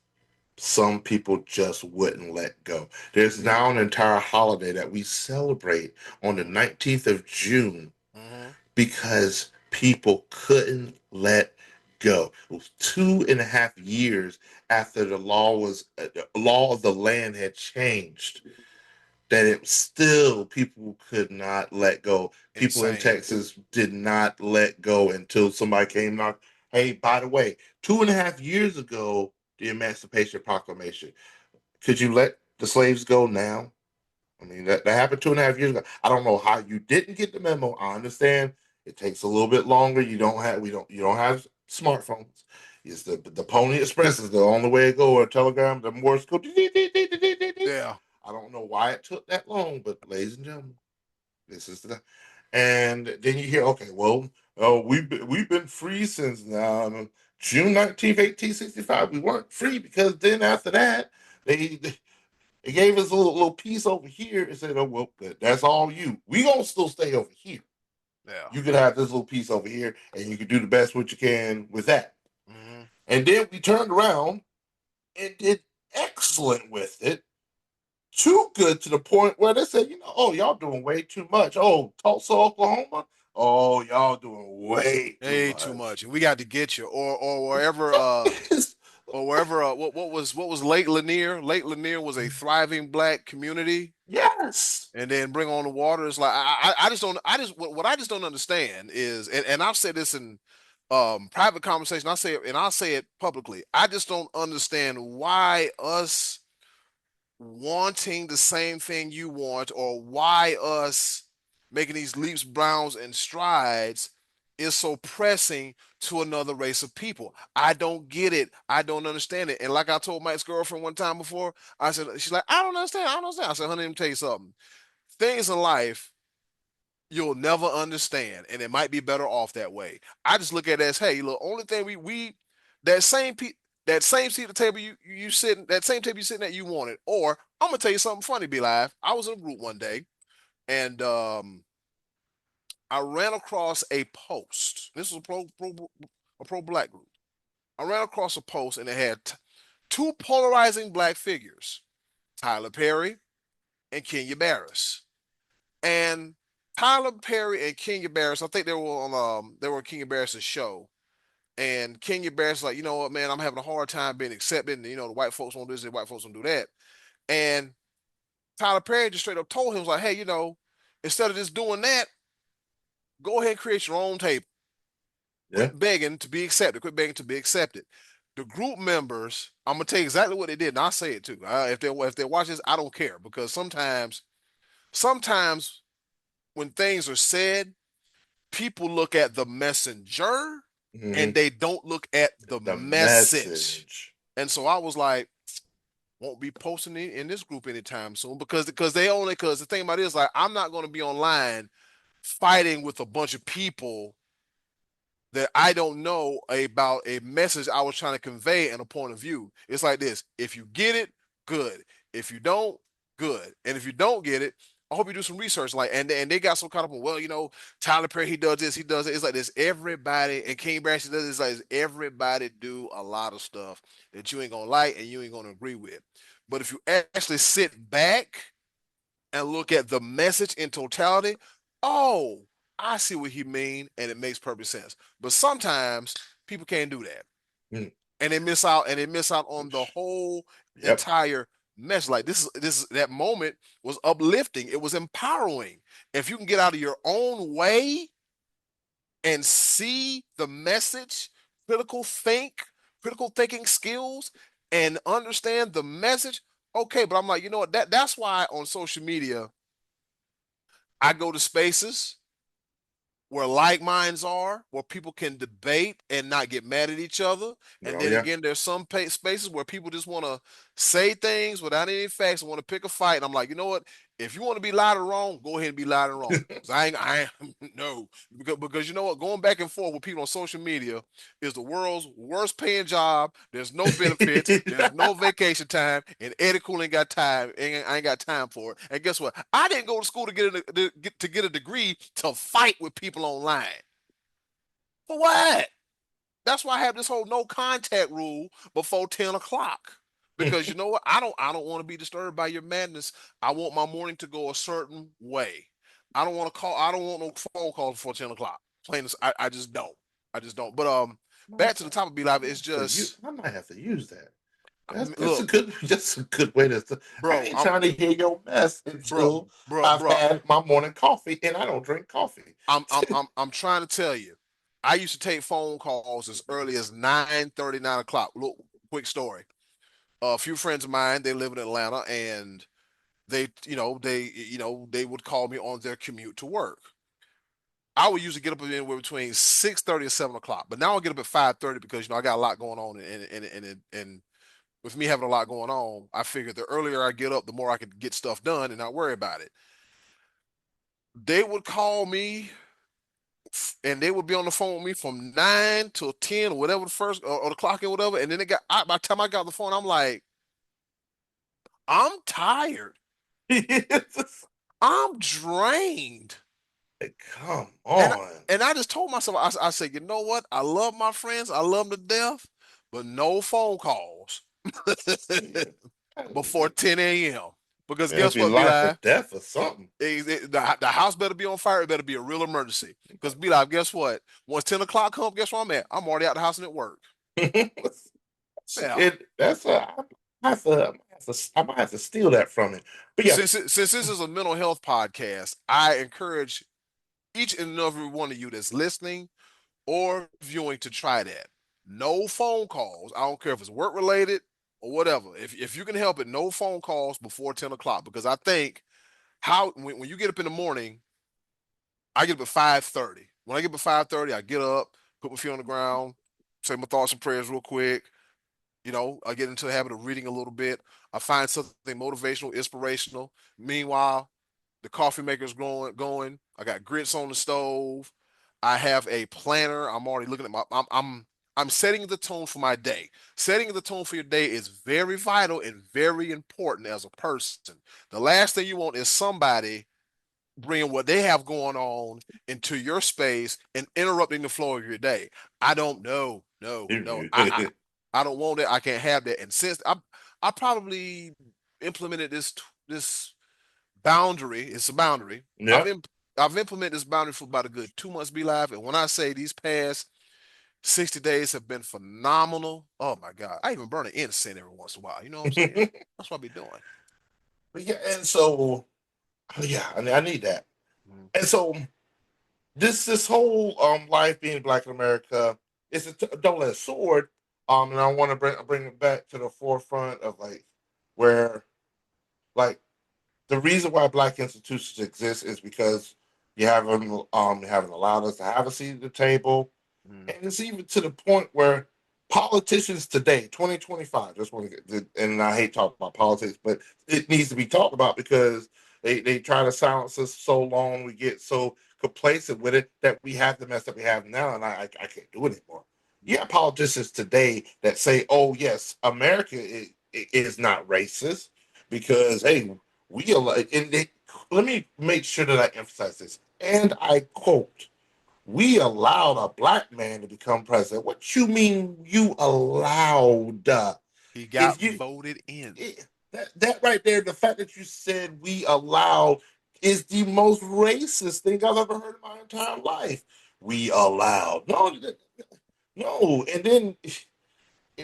some people just wouldn't let go. There's now an entire holiday that we celebrate on the 19th of June Mm-hmm. because people couldn't let go. It was 2.5 years after the law of the land had changed that it still people could not let go. People in Insane. Texas did not let go until somebody came out. Hey, by the way, 2.5 years ago, the Emancipation Proclamation. Could you let the slaves go now? I mean, that happened 2.5 years ago. I don't know how you didn't get the memo. I understand it takes a little bit longer. You don't have smartphones. It's the Pony Express is the only way to go, or Telegram, the Morse code. Yeah. I don't know why it took that long, but ladies and gentlemen, this is the. And then you hear, okay, well, we've been free since June 19th, 1865. We weren't free because then after that, they It gave us a little piece over here and said, "Oh well, that's all you. We gonna still stay over here. Yeah. You can have this little piece over here, and you can do the best what you can with that." Mm-hmm. And then we turned around and did excellent with it. Too good to the point where they said, "Oh, y'all doing way too much. Oh, Tulsa, Oklahoma. Oh, y'all doing way too Way too much." much, and we got to get you, or wherever, what was Lake Lanier? Lake Lanier was a thriving black community, Yes. and then bring on the water. It's like I just don't I just what I just don't understand is, and I've said this in private conversation. I say it and I'll say it publicly. I just don't understand why us wanting the same thing you want, or why us making these leaps, bounds, and strides is so pressing to another race of people. I don't get it. I don't understand it. And like I told my ex-girlfriend one time before, I said, she's like, I don't understand. I don't understand. I said, honey, let me tell you something. Things in life you'll never understand, and it might be better off that way. I just look at it as, hey, look, only thing we that same that same seat at the table you sitting, that same table you sitting at, you wanted. Or I'm gonna tell you something funny, Be Live. I was in a group one day, and I ran across a post. This was a pro black group. I ran across a post, and it had two polarizing black figures, Tyler Perry and Kenya Barris. And Tyler Perry and Kenya Barris, I think they were on Kenya Barris's show. And Kenya Barris like, you know what, man, I'm having a hard time being accepted. And, the white folks won't do this, the white folks won't do that. And Tyler Perry just straight up told him, like, hey, instead of just doing that, go ahead and create your own table. Yeah. Quit begging to be accepted. Quit begging to be accepted. The group members, I'm gonna tell you exactly what they did, and I'll say it too. If they watch this, I don't care, because sometimes when things are said, people look at the messenger and Mm-hmm. they don't look at the The message. message. And so I was like, won't be posting in this group anytime soon, because the thing about it is, like, I'm not going to be online fighting with a bunch of people that I don't know about a message I was trying to convey and a point of view. It's like this: if you get it, good. If you don't, good. And if you don't get it, I hope you do some research. Like, and they got so caught up on, well, Tyler Perry, he does this, he does it. It's like this. Everybody, and King Branch does this. It's like this, everybody do a lot of stuff that you ain't gonna like and you ain't gonna agree with. But if you actually sit back and look at the message in totality, oh, I see what he mean, and it makes perfect sense. But sometimes people can't do that, Mm. and they miss out, on the whole Yep. entire message. Like, that moment was uplifting. It was empowering. If you can get out of your own way and see the message, critical thinking skills, and understand the message. Okay, but I'm like, you know what? That's why on social media I go to spaces where like minds are, where people can debate and not get mad at each other. And Oh then yeah. again, there's some spaces where people just want to say things without any facts and want to pick a fight. And I'm like, you know what? If you want to be loud and wrong, go ahead and be loud and wrong. Because I ain't, no, because you know what? Going back and forth with people on social media is the world's worst paying job. There's no benefits. There's no vacation time, and Eddie Cool ain't got time. I ain't got time for it. And guess what? I didn't go to school to get a degree to fight with people online. For what? That's why I have this whole no contact rule before 10 o'clock. Because you know what? I don't want to be disturbed by your madness. I want my morning to go a certain way. I don't want no phone calls before 10 o'clock. Plain as I just don't. I just don't. But back to the top of Be Live, it's just, I might have to use that. That's a look, good that's a good way to. I bro, ain't trying to hear your mess bro, until bro, I've bro. had my morning coffee, and I don't drink coffee. I'm trying to tell you. I used to take phone calls as early as 9:30, 9 o'clock. Look, quick story. A few friends of mine, they live in Atlanta, and they would call me on their commute to work. I would usually get up anywhere between 6:30 and 7 o'clock, but now I get up at 5:30 because I got a lot going on, and with me having a lot going on, I figured the earlier I get up, the more I could get stuff done and not worry about it. They would call me, and they would be on the phone with me from 9 till 10 or whatever, the first or the clock and whatever. And then by the time I got the phone, I'm like, I'm tired. I'm drained. Come And on. and I just told myself, I said, you know what? I love my friends. I love them to death, but no phone calls Yeah. before 10 a.m. Because It'll guess be what, Be life or Live? death or something. The house better be on fire. It better be a real emergency. Because Be Live, guess what? Once 10 o'clock comes, guess where I'm at? I'm already out the house and at work. Yeah. That's I might have to steal that from it. But yeah, Since this is a mental health podcast, I encourage each and every one of you that's listening or viewing to try that. No phone calls. I don't care if it's work related or whatever. If you can help it, no phone calls before 10 o'clock. Because I think when you get up in the morning, I get up at 5:30. When I get up at 5:30, I get up, put my feet on the ground, say my thoughts and prayers real quick. I get into the habit of reading a little bit. I find something motivational, inspirational. Meanwhile, the coffee maker's going. I got grits on the stove. I have a planner. I'm already looking at my. I'm setting the tone for my day. Setting the tone for your day is very vital and very important as a person. The last thing you want is somebody bringing what they have going on into your space and interrupting the flow of your day. I don't know. No, no. I don't want it. I can't have that. And since I probably implemented this boundary. It's a boundary. yeah. I've implemented this boundary for about a good 2 months. Be Live, and when I say these past 60 days have been phenomenal, oh my god! I even burn an incense every once in a while. You know what I'm saying? That's what I be doing. But yeah, and so yeah, I need that. Mhm. And so this whole life being black in America is a double-edged sword. And I want to bring it back to the forefront of like where like the reason why black institutions exist is because you haven't allowed us to have a seat at the table. Mhm. And it's even to the point where politicians today, 2025, just want to get, and I hate talking about politics, but it needs to be talked about because they try to silence us so long, we get so complacent with it that we have the mess that we have now, and I can't do it anymore. You have politicians today that say, "Oh yes, America is not racist because hey, we allow." And let me make sure that I emphasize this, and I quote: we allowed a black man to become president. What you mean you allowed? He If got you voted in. that right there, the fact that you said we allowed is the most racist thing I've ever heard in my entire life. We allowed. No, no. And then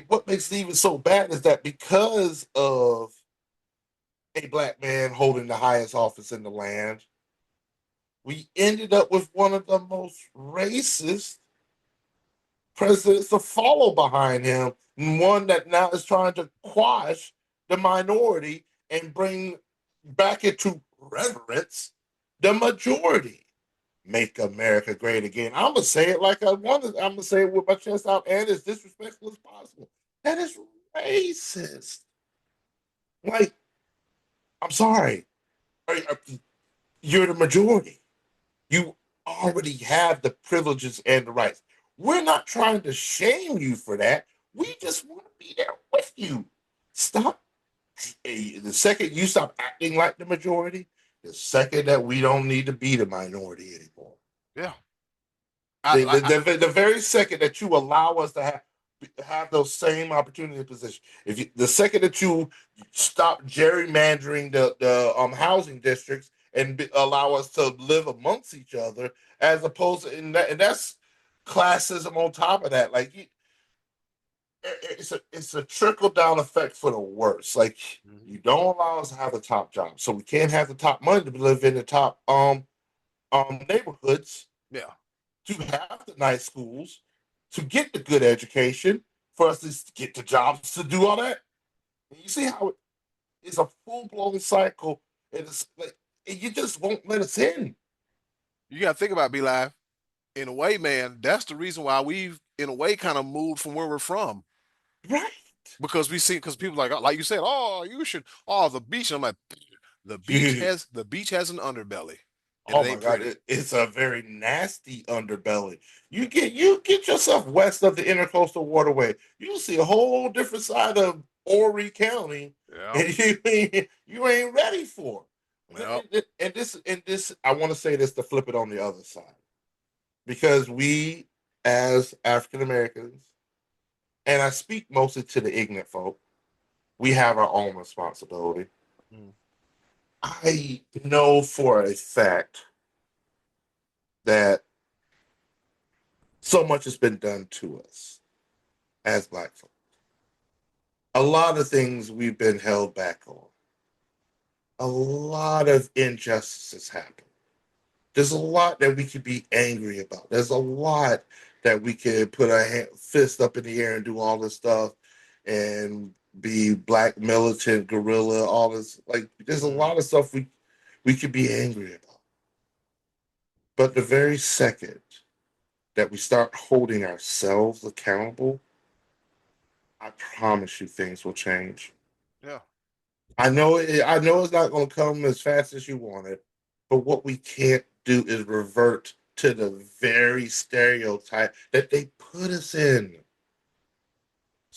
what makes it even so bad is that because of a black man holding the highest office in the land, we ended up with one of the most racist presidents to follow behind him, and one that now is trying to quash the minority and bring back into reverence the majority. Make America great again. I'm gonna say it like I want to. I'm gonna say it with my chest out and as disrespectful as possible. That is racist. Like, I'm sorry. You're the majority. You already have the privileges and the rights. We're not trying to shame you for that. We just want to be there with you. Stop. The second you stop acting like the majority, the second that we don't need to be the minority anymore. Yeah. The very second that you allow us to have those same opportunity and position. The second that you stop gerrymandering the housing districts and allow us to live amongst each other, as opposed to and that's classism on top of that. Like it's a trickle down effect for the worse. Like Mhm. you don't allow us to have the top job, so we can't have the top money to live in the top neighborhoods, Yeah. to have the nice schools, to get the good education, for us to get the jobs to do all that. And you see how it's a full blown cycle, and it's like and you just won't let us in, You got to think about Be Live. In a way, man, that's the reason why we've, in a way, kind of moved from where we're from. right? Because we see, because people like you said, oh, you should, oh, the beach. And I'm like, the beach has an underbelly. and it Oh my ain't God, pretty. it's a very nasty underbelly. You get yourself west of the Intercoastal Waterway, you see a whole different side of Horry County, Yeah. and you ain't ready for Well, it. And this, I want to say this to flip it on the other side, because we as African Americans, and I speak mostly to the ignorant folk, we have our own responsibility. mm, I know for a fact that so much has been done to us as Black folk. A lot of things we've been held back on. A lot of injustices happen. There's a lot that we could be angry about. There's a lot that we could put our fist up in the air and do all this stuff and be black militant guerrilla, all this. Like, there's a mm, lot of stuff we could be angry about. But the very second that we start holding ourselves accountable, I promise you things will change. yeah. I know it's not going to come as fast as you want it, but what we can't do is revert to the very stereotype that they put us in.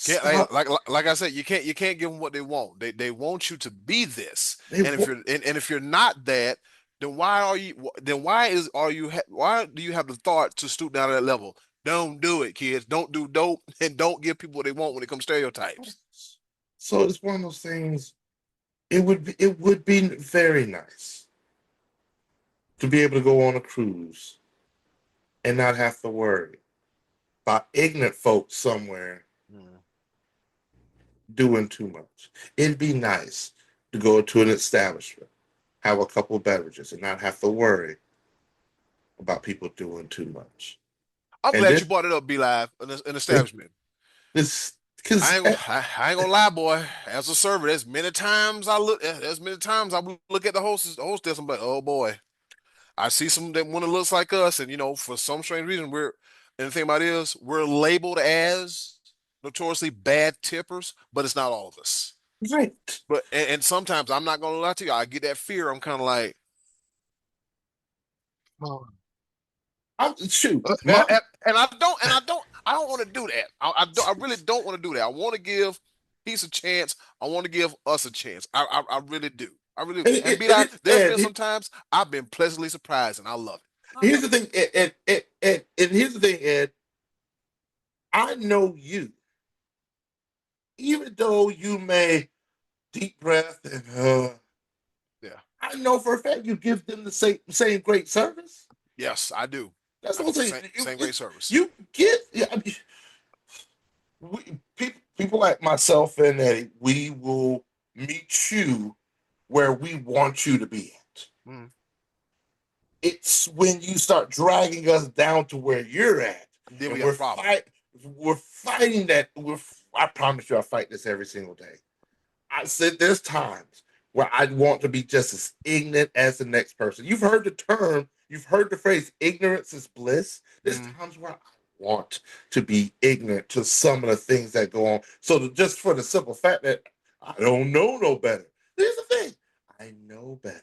Can't, hey, Stop. like I said, you can't give them what they want. They want you to be this, They and if wa- you're not that, then why do you have the thought to stoop down to that level? Don't do it, kids. Don't do dope, and don't give people what they want when it comes to stereotypes. so it's one of those things. It would be very nice to be able to go on a cruise and not have to worry about ignorant folks somewhere Mm. doing too much. It'd be nice to go to an establishment, have a couple of beverages, and not have to worry about people doing too much. I'm And glad then you brought it up, Be Live, an establishment. this, because I ain't gonna lie, boy. As a server, there's many times I look at the hostess, I'm like, oh boy. I see some that one that looks like us, and for some strange reason, and the thing about it is we're labeled as notoriously bad tippers, but it's not all of us. right, And sometimes I'm not gonna lie to you, I get that fear. I'm kind of like, oh. shoot, I don't want to do that. I really don't want to do that. I want to give peace a chance. I want to give us a chance. I really do. I really do. and, And and, be like, and, there's and been some times I've been pleasantly surprised, and I love it. here's the thing, and here's the thing, Ed. I know you, even though you may deep breath and Yeah. I know for a fact you give them the same great service. Yes, I do. That's I what I'm do saying. same great service. You get, yeah, I mean, people like myself and Eddie, we will meet you where we want you to be at. Mm. It's when you start dragging us down to where you're at, Then we and got a problem. we're fighting that. I promise you, I fight this every single day. I said there's times where I want to be just as ignorant as the next person. You've heard the phrase ignorance is bliss. There's Mm. times where I want to be ignorant to some of the things that go on. So just for the simple fact that I don't know no better. Here's the thing. I know better.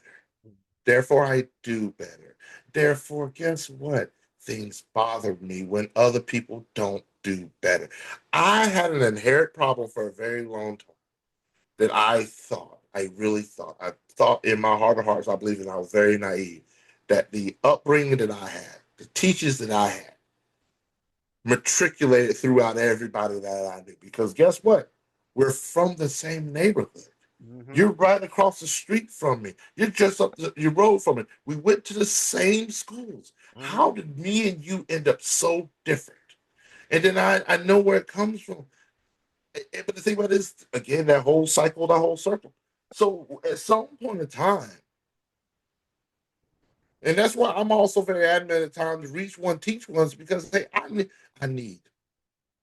Therefore I do better. Therefore, guess what? Things bother me when other people don't do better. I had an inherent problem for a very long time that I really thought in my heart of hearts, I believe, and I was very naive, that the upbringing that I had, the teachers that I had, matriculated throughout everybody that I knew. Because guess what? We're from the same neighborhood. Hmm. You're right across the street from me. You're just up your road from it. We went to the same schools. Hmm. How did me and you end up so different? And then I know where it comes from. But the thing about this, again, that whole cycle, that whole circle. So at some point in time, and that's why I'm also very adamant at times reach one, teach ones, because hey, I need,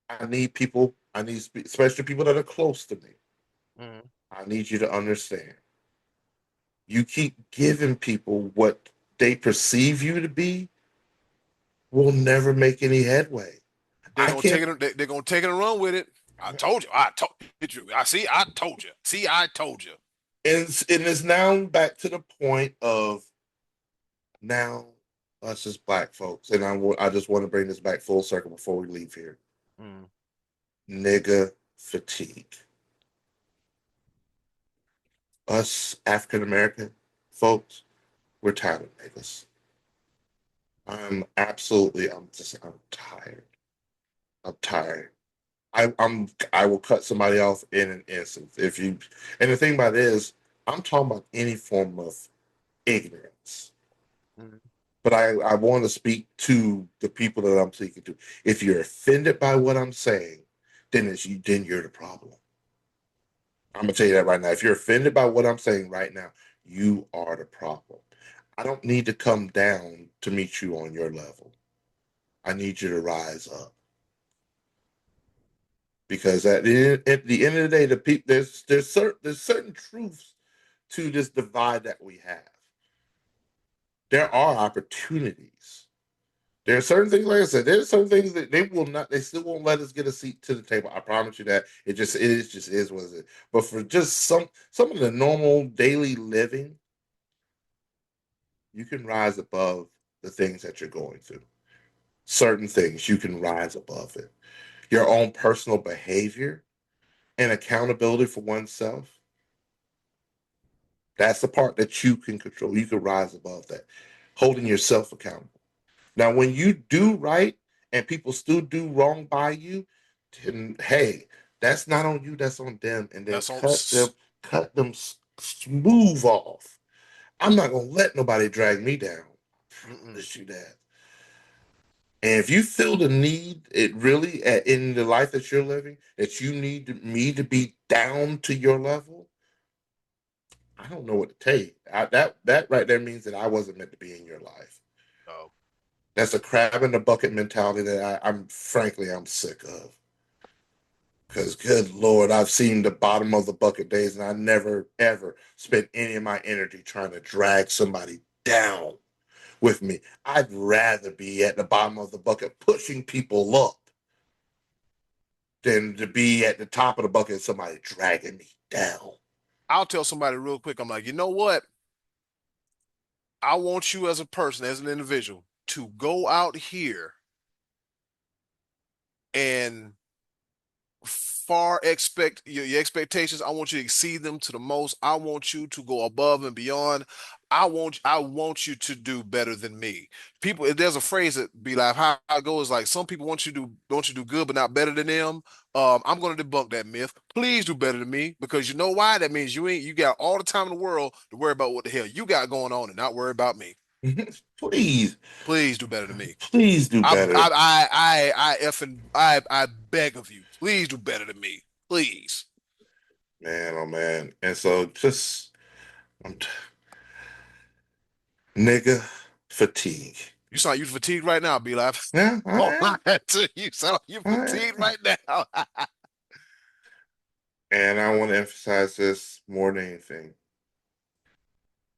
I need people, especially people that are close to me. Hmm. I need you to understand. You keep giving people what they perceive you to be, will never make any headway. They're I gonna take can't, it. They're gonna take it and run with it. I told you. I told you. I see. I told you. See. I told you. and it's now back to the point of Now, us as black folks, and I just want to bring this back full circle before we leave here. Mm. Nigga fatigue. Us African American folks, we're tired of niggas. I'm tired. I'm tired. I will cut somebody off in an instant. And the thing about it is, I'm talking about any form of ignorance. Mm. But I want to speak to the people that I'm speaking to. If you're offended by what I'm saying, then you're the problem. I'm gonna tell you that right now. If you're offended by what I'm saying right now, you are the problem. I don't need to come down to meet you on your level. I need you to rise up. Because at the end of the day, the people there's certain truths to this divide that we have. There are opportunities. There are certain things, like I said, there's certain things that they still won't let us get a seat to the table. I promise you that. Just is what it is. But for just some of the normal daily living, you can rise above the things that you're going through. Certain things you can rise above it. Your own personal behavior and accountability for oneself. That's the part that you can control. You can rise above that. Holding yourself accountable. Now, when you do right and people still do wrong by you, then hey, that's not on you, that's on them. And then That's on. cut them smooth off. I'm not gonna let nobody drag me down. I Mm-mm. promise you that. And if you feel the need, it really in the life that you're living, that you need me to be down to your level, I don't know what to tell you. That right there means that I wasn't meant to be in your life. Oh. That's a crab in the bucket mentality that I'm sick of. Because good Lord, I've seen the bottom of the bucket days, and I never ever spent any of my energy trying to drag somebody down with me. I'd rather be at the bottom of the bucket pushing people up than to be at the top of the bucket and somebody dragging me down. I'll tell somebody real quick. I'm like, you know what? I want you as a person, as an individual, to go out here and expect your expectations. I want you to exceed them to the most. I want you to go above and beyond. I want you to do better than me. People, there's a phrase that be like how it goes, like some people want you to do good but not better than them. I'm gonna debunk that myth. Please do better than me, because you know why? That means you got all the time in the world to worry about what the hell you got going on and not worry about me. please, Please do better than me. please do better. I beg of you, please do better than me, please. Man, oh man. And so I'm nigga fatigue. You sound like you fatigued right now, be like, Yeah, oh, you sound like you I fatigued am. right now. And I want to emphasize this more than anything.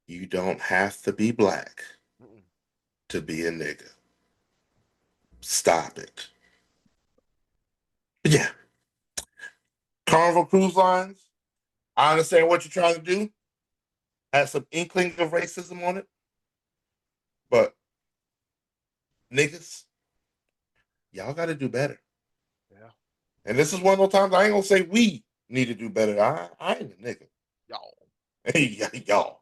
You don't have to be black to be a nigga. Stop it. Yeah. Carnival Cruise Lines, I understand what you're trying to do. Has some inkling of racism on it. But niggas, y'all got to do better. Yeah, And this is one of those times I ain't going to say we need to do better. I ain't a nigga. y'all. Hey, y'all.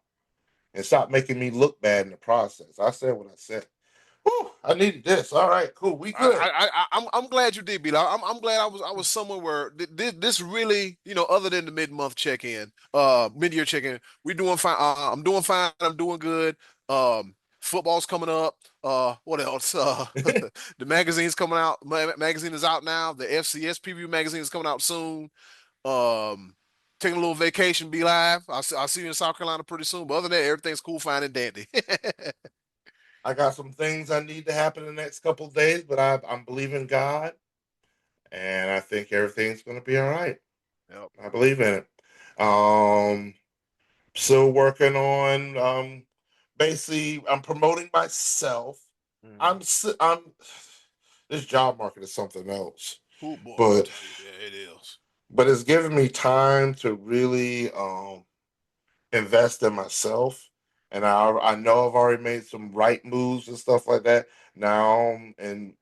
And stop making me look bad in the process. I said what I said. Whew, I needed this. All right, cool. We good. I'm glad you did, Be. I'm glad I was somewhere where this really, other than the mid-month check-in, mid-year check-in, we doing fine. I'm doing fine. I'm doing good. Football's coming up. What else? The magazine's coming out. Magazine is out now. The FCS preview magazine is coming out soon. Um, Taking a little vacation. Be live. I'll see you in South Carolina pretty soon. But other than that, everything's cool, fine, and dandy. I got some things I need to happen in the next couple of days, but I'm believing God, and I think everything's going to be all right. Yep. I believe in it. Still working on basically I'm promoting myself. Mhm. I'm this job market is something else, Oh boy, let me but tell you, yeah, it is. it's giving me time to really invest in myself and I know I've already made some right moves and stuff like that now, and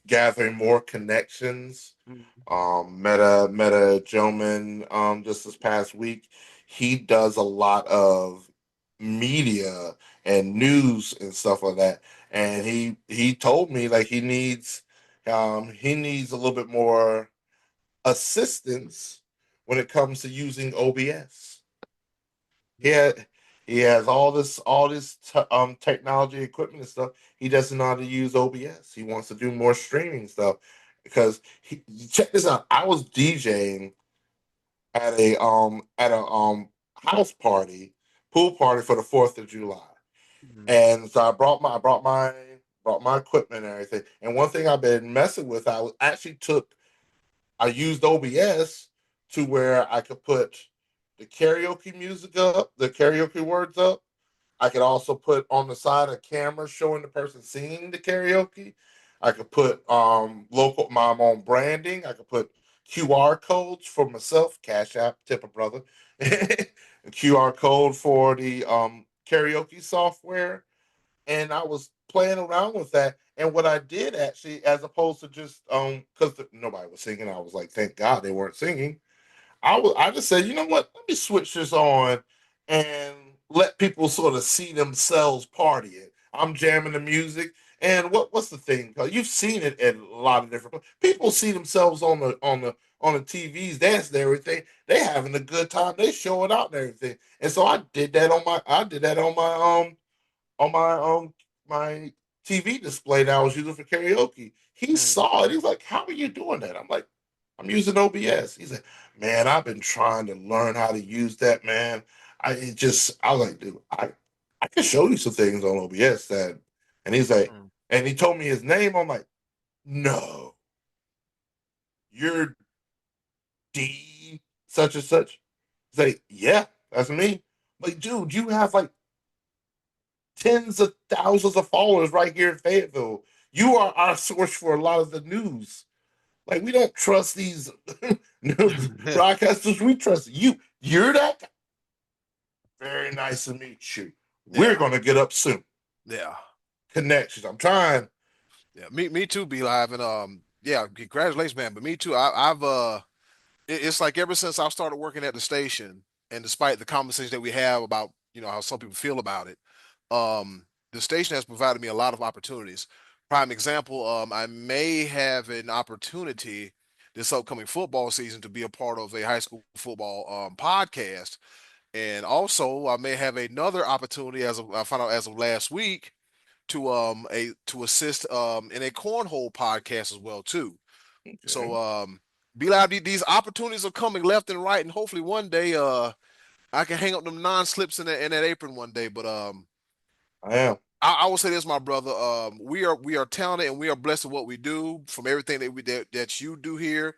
gathering more connections. Met a gentleman just this past week. He does a lot of media and news and stuff like that, and he told me like he needs a little bit more assistance when it comes to using OBS. He had he has all this technology equipment and stuff. He doesn't know how to use OBS. He wants to do more streaming stuff because check this out. I was DJing at a house party, pool party for the 4th of July. And so I brought my equipment and everything. And one thing I've been messing with, I used OBS to where I could put the karaoke music up, the karaoke words up. I could also put on the side a camera showing the person singing the karaoke. I could put my own branding. I could put QR codes for myself, Cash App, tip a brother. A QR code for the karaoke software. And I was playing around with that. And what I did actually, as opposed to just because nobody was singing, I was like, thank God they weren't singing. I just said, you know what? Let me switch this on and let people sort of see themselves partying. I'm jamming the music, and what's the thing? 'Cause you've seen it at a lot of different people see themselves on the TVs dancing and everything. They having a good time. They showing out and everything. And so I did that on my TV display that I was using for karaoke. He saw it. He's like, "How are you doing that?" I'm like, "I'm using OBS." He's like, "Man, I've been trying to learn how to use that, man. I was like, dude, I can show you some things on OBS that." And he's like, and he told me his name. I'm like, "No, you're D such and such." He's like, "Yeah, that's me." I'm like, dude, you have like tens of thousands of followers right here in Fayetteville. You are our source for a lot of the news. Like, we don't trust these news broadcasters. We trust you. You're that guy. Very nice to meet you. We're gonna get up soon. Yeah. Connections. I'm trying. Yeah. Me too, Be Live. And yeah, congratulations, man. But me too. It's like ever since I started working at the station, and despite the conversations that we have about, how some people feel about it, the station has provided me a lot of opportunities. Prime example, I may have an opportunity this upcoming football season to be a part of a high school football podcast. And also I may have another opportunity, as I found out as of last week, to assist in a cornhole podcast as well too. Okay. So Be Live, these opportunities are coming left and right, and hopefully one day I can hang up them non-slips in that apron one day. But I am. I will say this, my brother. We are talented, and we are blessed with what we do. From everything that you do here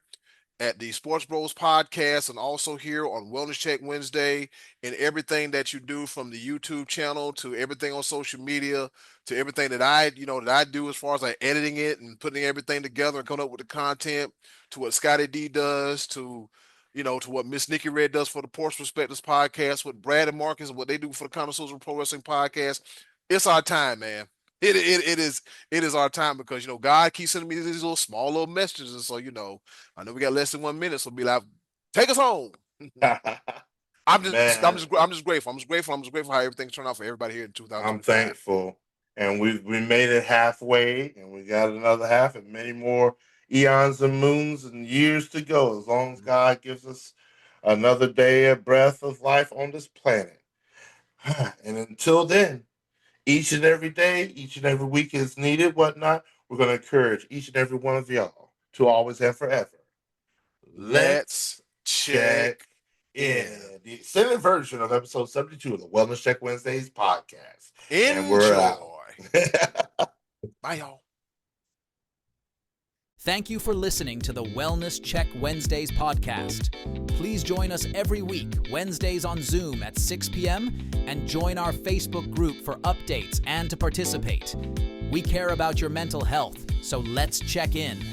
at the Sports Bros podcast, and also here on Wellness Check Wednesday, and everything that you do from the YouTube channel to everything on social media to everything that I do as far as like editing it and putting everything together and coming up with the content, to what Scotty D does, to what Miss Nikki Red does for the Porch Perspectives podcast, what Brad and Marcus, what they do for the Connoisseurs of Pro Wrestling podcast. It's our time, man. It is our time, because God keeps sending me these little messages, and so I know we got less than 1 minute, so Be Like, take us home. I'm just grateful. I'm just grateful how everything turned out for everybody here in 2025. I'm thankful, and we made it halfway, and we got another half, and many more eons and moons and years to go. As long as God gives us another day, a breath of life on this planet, and until then. Each and every day, each and every week is needed, whatnot. We're going to encourage each and every one of y'all to always and forever. Let's check in. The extended version of episode 72 of the Wellness Check Wednesdays podcast. Enjoy. And we're out. Bye, y'all. Thank you for listening to the Wellness Check Wednesdays podcast. Please join us every week, Wednesdays on Zoom at 6 p.m., and join our Facebook group for updates and to participate. We care about your mental health, so let's check in.